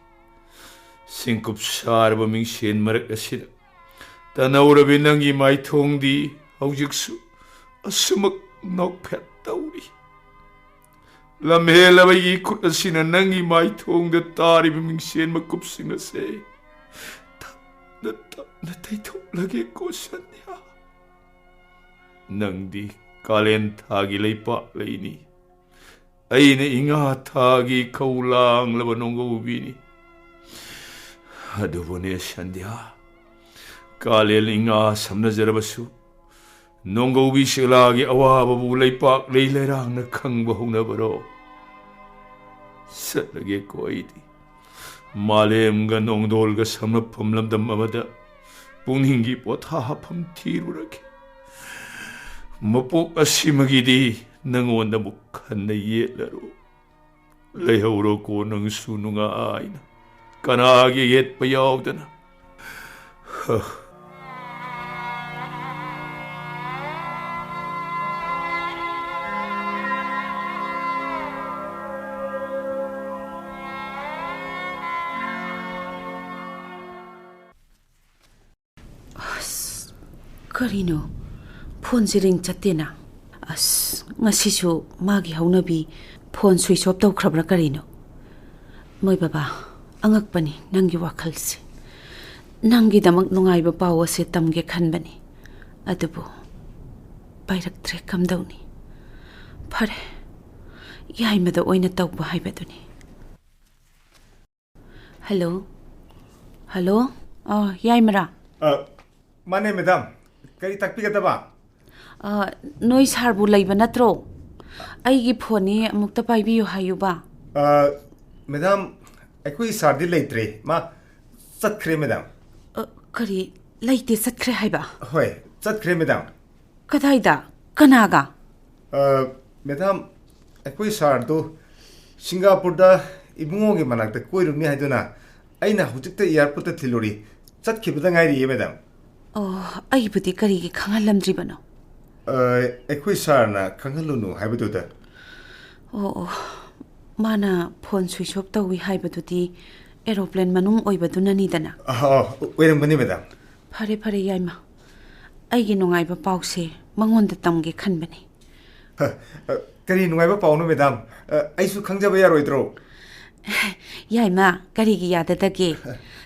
B: 싱급 사르바 밍신 마르가시다 다나우라비 낭기 마이 통디 하우직수 아스먹 녹패따우리 람헬라바 이 굿라시나 낭기 마이 통데 따리비 밍신 마급싱나세 나타이 통라게 고산냐 낭디 칼렌 타기 레이파 레이니 아이네 잉아 타기 카울랑 라바농가 우비니 아두보네 샨디야 칼렌 잉아 삼나자라바수 농가 우비 실라기 아와바부 레이파 레이레랑나 캉바 홍나바로 셋라게 꼬이디 말렘가 농돌가 삼나 펌람담 마마다 뿡hingi 포타하팜 티루라게 mapok asimagidi nangonda mukhan na yelaro layhauro ko ng sununga ay na kanagi yet payaw na
A: Karino phone ring chatina as ngasisu magi haunabi phone switch off taw khrabra karino moi baba angakpani nangi wakhalse nangi damak nungai ba paw ase tamge khanbani adubu pairak tre kamdawni phare yaimada oina tawba haibaduni hello yaimara
C: माने मैडम करी तकपीगदबा
A: नोई सारबु लैबा नत्रो आइगी फोनी अमुक्ता पाइबियो हायुबा
C: मैडम अखोई सारदी लेत्रे मा चतख्रे मैडम
A: करी लैते सत्ख्रे हाइबा
C: होय चतख्रे मैडम
A: कदाइदा कनागा
C: मैडम अखोई सारदो सिंगापुरदा इबुंगोगे मनाक्ता कोइरुनी हाइदुना अइना हुजिक्ता एयरपोर्ट ता थिलोरी चतखिबदा ngairi मैडम
A: आइबुदी करीगी खंगलमद्रिबनो
C: अखोई सारना खंगलुनु हाइबदुदा
A: माना फोन स्विच ऑफ तवी हाइबदुदी एरोप्लेन मनुंग ओइबदुना निदना
C: वेरंबनी मैडम
A: फरे याइमा ꯑꯩꯒꯤ ꯅꯨꯡꯉꯥꯏꯕ ꯄꯥꯎꯁꯦ ꯃꯉꯣꯟꯗ ꯇꯝꯒꯦ ꯈꯟꯕꯅꯤ.
C: ꯀꯔꯤ ꯅꯨꯡꯉꯥꯏꯕ ꯄꯥꯎꯅꯣ ꯃꯦꯗꯥꯝ? ꯑꯩꯁꯨ ꯈꯪꯖꯕ ꯌꯥꯔꯣꯏꯗ꯭ꯔꯣ?
A: ꯌꯥꯏꯃ, ꯀꯔꯤꯒꯤ ꯌꯥꯗꯗꯒꯦ?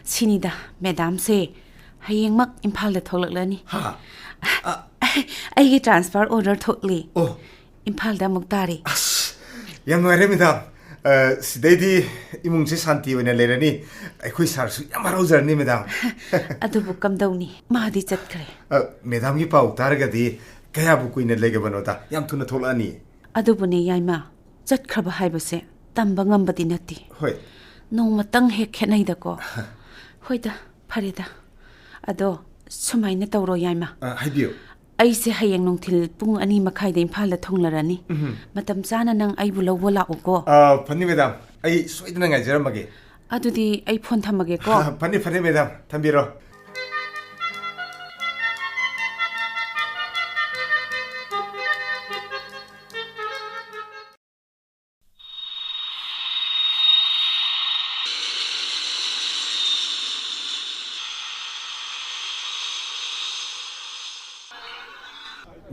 A: ꯁꯤꯅꯤꯗ, ꯃꯦꯗꯥꯝꯁꯦ ꯍꯌꯦꯡꯃꯛ ꯏꯝꯐꯥꯜꯗ ꯊꯣꯛꯂꯛꯂꯅꯤ. ꯑꯩꯒꯤ ꯇ꯭ꯔꯥꯟꯁꯐꯔ ꯑꯣꯔꯗꯔ ꯊꯣꯛꯂꯤ. ꯏꯝꯐꯥꯜꯗ ꯑꯃꯨꯛ ꯇꯥꯔꯤ.
C: ꯌꯥꯝ ꯅꯨꯡꯉꯥꯏꯔꯦ ꯃꯦꯗꯥꯝ. ꯁꯤꯗꯩꯗꯤ ꯏꯃꯨꯡꯁꯦ ꯁꯥꯟꯇꯤ ꯑꯣꯏꯅ ꯂꯩꯔꯅꯤ. ꯑꯩꯈꯣꯏ ꯁꯥꯔꯁꯨ ꯌꯥꯝ ꯍꯔꯥꯎꯖꯔꯅꯤ ꯃꯦꯗꯥꯝ.
A: ꯑꯗꯨꯕꯨ ꯀꯝꯗꯧꯅꯤ? ꯃꯥꯗꯤ ꯆꯠꯈ꯭ꯔꯦ.
C: ꯃꯦꯗꯥꯝꯒꯤ ꯄꯥꯎ ꯇꯥꯔꯒꯗꯤ ꯀꯌꯥꯕꯨ ꯀꯨꯏꯅ ꯂꯩꯒꯕꯅꯣꯗ, ꯌꯥꯝ ꯊꯨꯅ ꯊꯣꯛꯂꯛꯑꯅꯤ.
A: ꯑꯗꯨꯕꯨꯅꯦ ꯌꯥꯏꯃ, ꯆꯠꯈ꯭ꯔꯕ ꯍꯥꯏꯕꯁꯦ ꯇꯝꯕ ꯉꯝꯕꯗꯤ ꯅꯠꯇꯦ.
C: ꯍꯣꯏ.
A: ꯅꯣꯡꯃꯇꯪ ꯍꯦꯛ ꯈꯦꯠꯅꯩꯗꯀꯣ. ꯍꯣꯏꯗ, ꯐꯔꯦꯗ. ꯑꯗꯣ ꯁꯨꯃꯥꯏꯅ ꯇꯧꯔꯣ ꯌꯥꯏꯃ.
C: ꯍꯥꯏꯕꯤꯌꯨ.
A: ꯑꯩꯁꯦ ꯍꯌꯦꯡ ꯅꯨꯡꯊꯤꯜ ꯄꯨꯡ 2:30ꯗ ꯏꯝꯐꯥꯜꯗ ꯊꯨꯡꯂꯔꯅꯤ. ꯃꯇꯝ ꯆꯥꯅ ꯅꯪ ꯑꯩꯕꯨ ꯂꯧꯕ ꯂꯥꯛꯎꯀꯣ.
C: ꯐꯅꯤ ꯃꯦꯗꯥꯝ. ꯑꯩ ꯁꯣꯏꯗꯅ ꯉꯥꯏꯖꯔꯝꯃꯒꯦ.
A: ꯑꯗꯨꯗꯤ ꯑꯩ ꯐꯣꯟ ꯊꯝꯃꯒꯦꯀꯣ.
C: ꯐꯅꯤ ꯐꯅꯤ ꯃꯦꯗꯥꯝ, ꯊꯝꯕꯤꯔꯣ.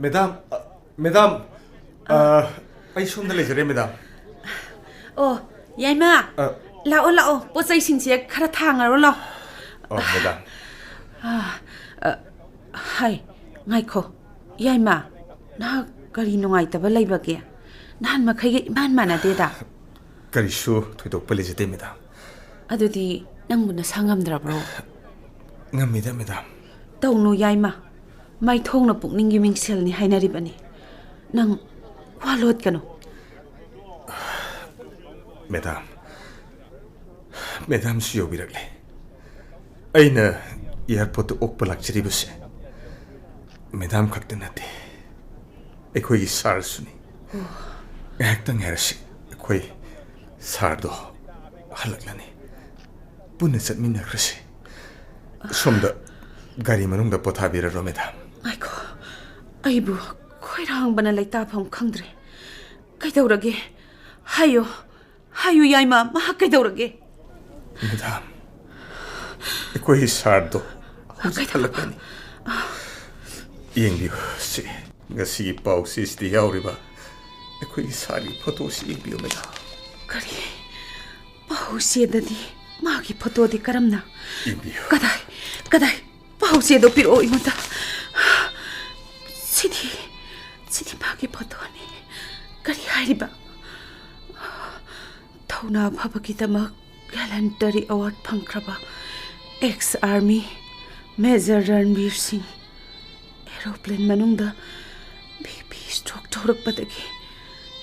C: ꯃꯦꯗꯥꯝ, ꯃꯦꯗꯥꯝ, ꯑꯩ ꯁꯣꯝꯗ ꯂꯩꯖꯔꯦ ꯃꯦꯗꯥꯝ.
A: ꯑꯣ, ꯌꯥꯏꯃ, ꯂꯥꯛꯑꯣ ꯂꯥꯛꯑꯣ. ꯄꯣꯠ ꯆꯩꯁꯤꯡꯁꯦ ꯈꯔ ꯊꯥꯡꯉꯔꯣ ꯂꯥꯛꯑꯣ.
C: ꯃꯦꯗꯥꯝ.
A: ꯍꯥꯏ, ꯉꯥꯏꯈꯣ. ꯌꯥꯏꯃ, ꯅꯍꯥꯛ ꯀꯔꯤ ꯅꯨꯡꯉꯥꯏꯇꯕ ꯂꯩꯕꯒꯦ? ꯅꯍꯥꯟ ꯃꯈꯩꯒ ꯏꯃꯥꯟ ꯃꯥꯟꯅꯗꯦꯗ.
C: ꯀꯔꯤꯁꯨ ꯊꯣꯏꯗꯣꯛꯄ ꯂꯩꯖꯗꯦ ꯃꯦꯗꯥꯝ.
A: ꯑꯗꯨꯗꯤ ꯅꯪꯕꯨ ꯅꯁꯥ ꯉꯝꯗ꯭ꯔꯕ꯭ꯔꯣ?
C: ꯉꯝꯃꯤꯗ ꯃꯦꯗꯥꯝ.
A: ꯇꯧꯅꯨ ꯌꯥꯏꯃ. ꯃꯥꯏꯊꯣꯡꯅ ꯄꯨꯛꯅꯤꯡꯒꯤ ꯃꯤꯡꯁꯦꯜꯅꯤ ꯍꯥꯏꯅꯔꯤꯕꯅꯤ. ꯅꯪ ꯋꯥ ꯂꯣꯠꯀꯅꯨ.
C: ꯃꯦꯗꯥꯝ, ꯃꯦꯗꯥꯝꯁꯨ ꯌꯧꯕꯤꯔꯛꯂꯦ. ꯑꯩꯅ ꯏꯌꯥꯔꯄꯣꯔꯠꯇ ꯑꯣꯛꯄ ꯂꯥꯛꯆꯔꯤꯕꯁꯦ ꯃꯦꯗꯥꯝ ꯈꯛꯇ ꯅꯠꯇꯦ, ꯑꯩꯈꯣꯏꯒꯤ ꯁꯥꯔꯁꯨꯅꯤ. ꯉꯥꯏꯍꯥꯛꯇꯪ ꯉꯥꯏꯔꯁꯤ. ꯑꯩꯈꯣꯏ ꯁꯥꯔꯗꯣ ꯍꯜꯂꯛꯂꯅꯤ. ꯄꯨꯟꯅ ꯆꯠꯃꯤꯟꯅꯈ꯭ꯔꯁꯤ. ꯁꯣꯝꯗ ꯒꯥꯔꯤ ꯃꯅꯨꯡꯗ ꯄꯣꯊꯥꯕꯤꯔꯔꯣ ꯃꯦꯗꯥꯝ.
A: ꯉꯥꯏꯈꯣ. ꯑꯩꯕꯨ ꯈꯣꯏꯔꯥꯡꯕꯅ ꯂꯩꯇꯥꯐꯝ ꯈꯪꯗ꯭ꯔꯦ. ꯀꯩꯗꯧꯔꯒꯦ? ꯍꯥꯏꯌꯣ. ꯍꯥꯏꯌꯨ ꯌꯥꯏꯃ, ꯃꯍꯥꯛ ꯀꯩꯗꯧꯔꯒꯦ?
C: ꯃꯦꯗꯥꯝ, ꯑꯩꯈꯣꯏꯒꯤ ꯁꯥꯔꯗꯣ ꯍꯧꯖꯤꯛ ꯍꯜꯂꯛꯀꯅꯤ. ꯌꯦꯡꯕꯤꯌꯨ. ꯁꯤ ꯉꯁꯤꯒꯤ ꯄꯥꯎꯆꯦꯁꯤꯗ ꯌꯥꯎꯔꯤꯕ ꯑꯩꯈꯣꯏꯒꯤ ꯁꯥꯔꯒꯤ ꯐꯣꯇꯣꯁꯤ ꯌꯦꯡꯕꯤꯌꯨ ꯃꯦꯗꯥꯝ.
A: ꯀꯔꯤ? ꯄꯥꯎꯆꯦꯗꯗꯤ ꯃꯥꯒꯤ ꯐꯣꯇꯣꯗꯤ ꯀꯔꯝꯅ?
C: ꯌꯦꯡꯕꯤꯌꯨ.
A: ꯀꯗꯥꯏ? ꯄꯥꯎꯆꯦꯗꯣ ꯄꯤꯔꯛꯑꯣ ꯑꯩꯉꯣꯟꯗ. ꯁꯤꯗꯤ ꯃꯥꯒꯤ ꯐꯣꯇꯣꯅꯤ. ꯀꯔꯤ ꯍꯥꯏꯔꯤꯕ? ꯊꯧꯅꯥ ꯐꯕꯒꯤꯗꯃꯛ ꯒꯦꯂꯦꯟꯇꯔꯤ ꯑꯦꯋꯥꯔꯗ ꯐꯪꯈ꯭ꯔꯕ ꯑꯦꯛꯁ ꯑꯥꯔꯃꯤ ꯃꯦꯖꯔ ꯔꯟꯕꯤꯔ ꯁꯤꯡ ꯑꯦꯔꯣꯄ꯭ꯂꯦꯟ ꯃꯅꯨꯡꯗ BP ꯁ꯭ꯇ꯭ꯔꯣꯛ ꯇꯧꯔꯛꯄꯗꯒꯤ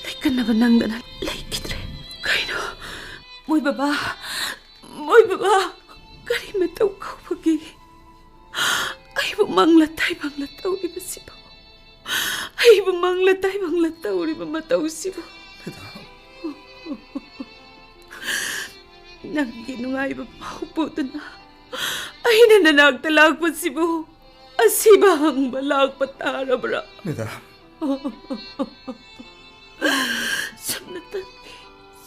A: ꯂꯩꯀꯟꯅꯕ ꯅꯪꯗꯅ ꯂꯩꯈꯤꯗ꯭ꯔꯦ. ꯀꯩꯅꯣ? ꯃꯣꯏ ꯕꯕꯥ, ꯀꯔꯤ ꯃꯇꯧ ꯀꯧꯕꯒꯦ? ꯑꯩꯕꯨ ꯃꯪꯂ ꯇꯥꯏꯕꯪꯂ ꯇꯧꯔꯤꯕꯁꯤꯕꯨ, ꯑꯩꯕꯨ ꯃꯪꯂ ꯇꯥꯏꯕꯪꯂ ꯇꯧꯔꯤꯕ ꯃꯇꯧꯁꯤꯕꯨ. ꯅꯪꯒꯤ ꯅꯨꯡꯉꯥꯏꯕ ꯄꯥꯎ ꯄꯨꯗꯨꯅ ꯑꯩꯅ ꯅꯅꯥꯛꯇ ꯂꯥꯛꯄꯁꯤꯕꯨ ꯑꯁꯤꯕ ꯍꯪꯕ ꯂꯥꯛꯄ ꯇꯥꯔꯕ꯭ꯔꯥ?
C: ꯃꯦꯗꯥꯝ.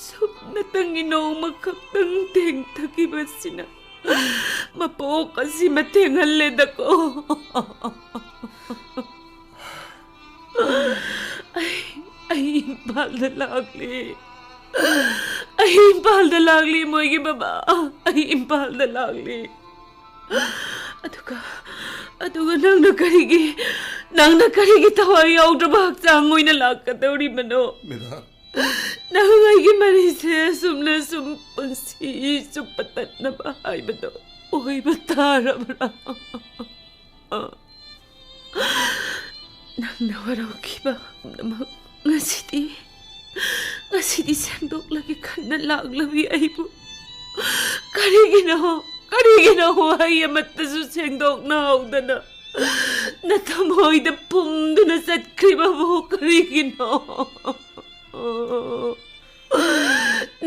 A: ꯁꯨꯞꯅꯇꯪꯒꯤ ꯅꯣꯡꯃ ꯈꯛꯇꯪ ꯊꯦꯡꯊꯈꯤꯕꯁꯤꯅ ꯃꯄꯣꯛ ꯑꯁꯤꯃ ꯊꯦꯡꯍꯜꯂꯦꯗꯀꯣ. ꯑꯩ ꯏꯝꯐꯥꯜꯗ ꯂꯥꯛꯂꯤ ꯃꯣꯏꯒꯤ ꯕꯕꯥ. ꯑꯩ ꯏꯝꯐꯥꯜꯗ ꯂꯥꯛꯂꯤ. ꯑꯗꯨꯒ ꯅꯪꯅ ꯀꯔꯤꯒꯤ ꯊꯋꯥꯏ ꯌꯥꯎꯗ꯭ꯔꯕ ꯍꯛꯆꯥꯡ ꯑꯣꯏꯅ ꯂꯥꯛꯀꯗꯧꯔꯤꯕꯅꯣ?
C: ꯃꯦꯗꯥꯝ.
A: ꯅꯪ ꯑꯩꯒꯤ ꯃꯔꯤꯁꯦ ꯑꯁꯨꯝꯅ ꯁꯨꯝ ꯄꯨꯟꯁꯤ ꯆꯨꯞꯄ ꯇꯠꯅꯕ ꯍꯥꯏꯕꯗꯣ ꯑꯣꯏꯕ ꯇꯥꯔꯕ꯭ꯔꯥ? ꯅꯪꯅ ꯋꯥꯔꯧꯈꯤꯕ ꯄꯨꯝꯅꯃꯛ ꯉꯁꯤꯗꯤ ꯁꯦꯡꯗꯣꯛꯂꯒꯦ ꯈꯟꯅ ꯂꯥꯛꯂꯕꯤ ꯑꯩꯕꯨ ꯀꯔꯤꯒꯤꯅꯣ ꯋꯥꯍꯩ ꯑꯃꯠꯇꯁꯨ ꯁꯦꯡꯗꯣꯛꯅꯍꯧꯗꯅ ꯅꯊꯃꯣꯏꯗ ꯐꯨꯝꯗꯨꯅ ꯆꯠꯈ꯭ꯔꯤꯕꯕꯨ ꯀꯔꯤꯒꯤꯅꯣ?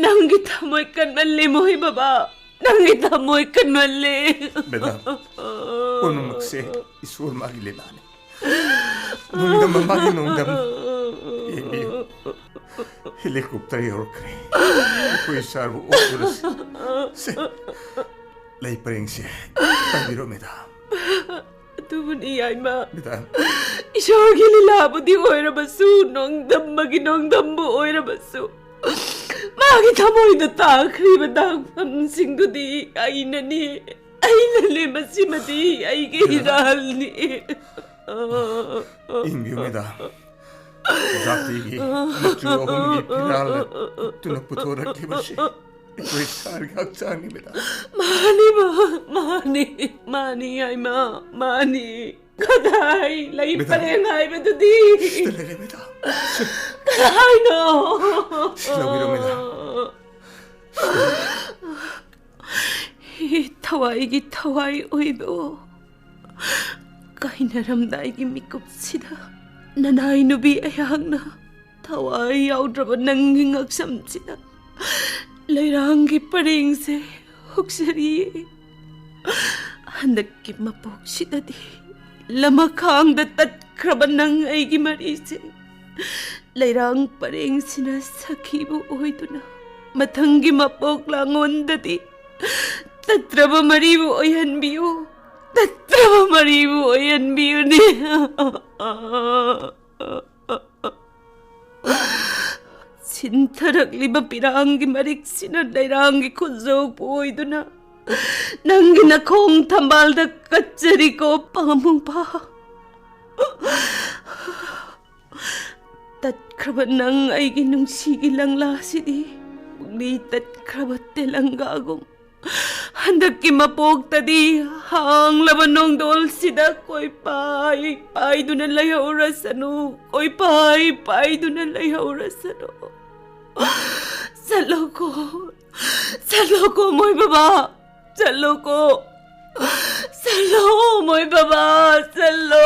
A: ꯅꯪꯒꯤ ꯊꯃꯣꯏ ꯀꯟꯃꯜꯂꯦ ꯃꯣꯏ ꯕꯕꯥ. ꯅꯪꯒꯤ ꯊꯃꯣꯏ ꯀꯟꯃꯜꯂꯦ.
C: ꯃꯦꯗꯥꯝ, ꯄꯨꯝꯅꯃꯛꯁꯦ ꯏꯁꯣꯔ ꯃꯥꯒꯤ ꯂꯤꯂꯥꯅꯤ. ꯅꯨꯡꯗꯝ ꯃꯥꯒꯤ ꯅꯨꯡꯗꯝ. ꯌꯦꯡꯕꯤꯌꯨ. ꯍꯦꯂꯤꯀꯣꯞꯇꯔ ꯌꯧꯔꯛꯈ꯭ꯔꯦ. ꯑꯩꯈꯣꯏ ꯁꯥꯔꯕꯨ ꯑꯣꯛꯇꯨꯔꯁꯤ. ꯂꯩ ꯄꯔꯦꯡꯁꯦ ꯄꯥꯏꯕꯤꯔꯣ ꯃꯦꯗꯥꯝ.
A: ꯑꯗꯨꯕꯨꯅꯤ ꯌꯥꯏꯃ
C: ꯃꯦꯗꯥꯝ
A: ꯏꯁꯣꯔꯒꯤ ꯂꯤꯂꯥꯕꯨꯗꯤ ꯑꯣꯏꯔꯕꯁꯨ ꯅꯣꯡꯗꯝꯕꯒꯤ ꯅꯣꯡꯗꯝꯕ ꯑꯣꯏꯔꯕꯁꯨ ꯃꯥꯒꯤ ꯊꯃꯣꯏꯗ ꯇꯥꯈ꯭ꯔꯤꯕ ꯗꯥꯛꯐꯝꯁꯤꯡꯗꯨꯗꯤ ꯑꯩꯅꯅꯤ ꯑꯩꯅꯅꯤ ꯃꯁꯤꯃꯗꯤ ꯑꯩꯒꯤ ꯏꯔꯥꯜꯅꯤ
C: ꯏꯪꯕꯤꯌꯨ ꯃꯦꯗꯥꯝ ꯖꯥꯇꯤꯒꯤ ꯃꯆꯨ ꯑꯍꯨꯝꯒꯤ ꯐꯤꯔꯥꯜꯅ ꯀꯨꯞꯇꯨꯅ ꯄꯨꯊꯣꯔꯛꯈꯤꯕꯁꯤ ꯑꯩꯈꯣꯏ ꯁꯥꯔꯒꯤ ꯍꯛꯆꯥꯡꯅꯤ ꯃꯦꯗꯥꯝ
A: ꯃꯥꯅꯤ ꯌꯥꯏꯃ ꯃꯥꯅꯤ ꯀꯗꯥꯏ ꯂꯩ ꯄꯔꯦꯡ ꯍꯥꯏꯕꯗꯨꯗꯤ
C: ꯁꯤꯗ ꯂꯩꯔꯦ ꯃꯦꯗꯥꯝ
A: ꯀꯗꯥꯏꯅꯣ
C: ꯂꯧꯕꯤꯔꯣ ꯃꯦꯗꯥꯝ
A: ꯊꯋꯥꯏꯒꯤ ꯊꯋꯥꯏ ꯑꯣꯏꯕ ꯀꯥꯏꯅꯔꯝꯗꯥꯏꯒꯤ ꯃꯤꯀꯨꯞꯁꯤꯗ ꯅꯅꯥꯏ ꯅꯨꯕꯤ ꯑꯩꯍꯥꯛꯅ ꯊꯋꯥꯏ ꯌꯥꯎꯗ꯭ꯔꯕ ꯅꯪꯒꯤ ꯉꯛꯁꯝꯁꯤꯗ ꯂꯩꯔꯥꯡꯒꯤ ꯄꯔꯦꯡꯁꯦ ꯍꯨꯛꯆꯔꯤꯌꯦ ꯍꯟꯗꯛꯀꯤ ꯃꯄꯣꯛꯁꯤꯗꯗꯤ ꯂꯃꯈꯥꯡꯗ ꯇꯠꯈ꯭ꯔꯕ ꯅꯪ ꯑꯩꯒꯤ ꯃꯔꯤꯁꯦ ꯂꯩꯔꯥꯡ ꯄꯔꯦꯡꯁꯤꯅ ꯁꯈꯤꯕ ꯑꯣꯏꯗꯨꯅ ꯃꯊꯪꯒꯤ ꯃꯄꯣꯛ ꯂꯥꯡꯉꯣꯟꯗꯗꯤ ꯇꯠꯇ꯭ꯔꯕ ꯃꯔꯤꯕꯨ ꯑꯣꯏꯍꯟꯕꯤꯌꯨ ꯇꯠꯇ꯭ꯔꯕ ꯃꯔꯤꯕꯨ ꯑꯣꯏꯍꯟꯕꯤꯌꯨꯅꯦ ꯁꯤꯟꯊꯔꯛꯂꯤꯕ ꯄꯤꯔꯥꯡꯒꯤ ꯃꯔꯤꯛꯁꯤꯅ ꯂꯩꯔꯥꯡꯒꯤ ꯈꯨꯖꯧꯄꯨ ꯑꯣꯏꯗꯨꯅ ꯅꯪꯒꯤ ꯅꯈꯣꯡ ꯊꯝꯕꯥꯜꯗ ꯀꯠꯆꯔꯤꯀꯣ ꯄꯥꯃꯨꯕ ꯇꯠꯈ꯭ꯔꯕ ꯅꯪ ꯑꯩꯒꯤ ꯅꯨꯡꯁꯤꯒꯤ ꯂꯪꯂꯥꯁꯤꯗꯤ ꯄꯨꯛꯂꯤ ꯇꯠꯈ꯭ꯔꯕ ꯇꯦꯂꯪꯒꯥꯒꯨꯝ ꯍꯟꯗꯛꯀꯤ ꯃꯄꯣꯛꯇꯗꯤ ꯍꯥꯡꯂꯕ ꯅꯣꯡꯗꯣꯜꯁꯤꯗ ꯀꯣꯏꯄꯥꯏ ꯄꯥꯏꯗꯨꯅ ꯂꯩꯍꯧꯔꯁꯅꯨ ꯀꯣꯏꯄꯥꯏ ꯄꯥꯏꯗꯨꯅ ꯂꯩꯍꯧꯔꯁꯅꯨ चलो मोय बाबा चलो मोय बाबा चलो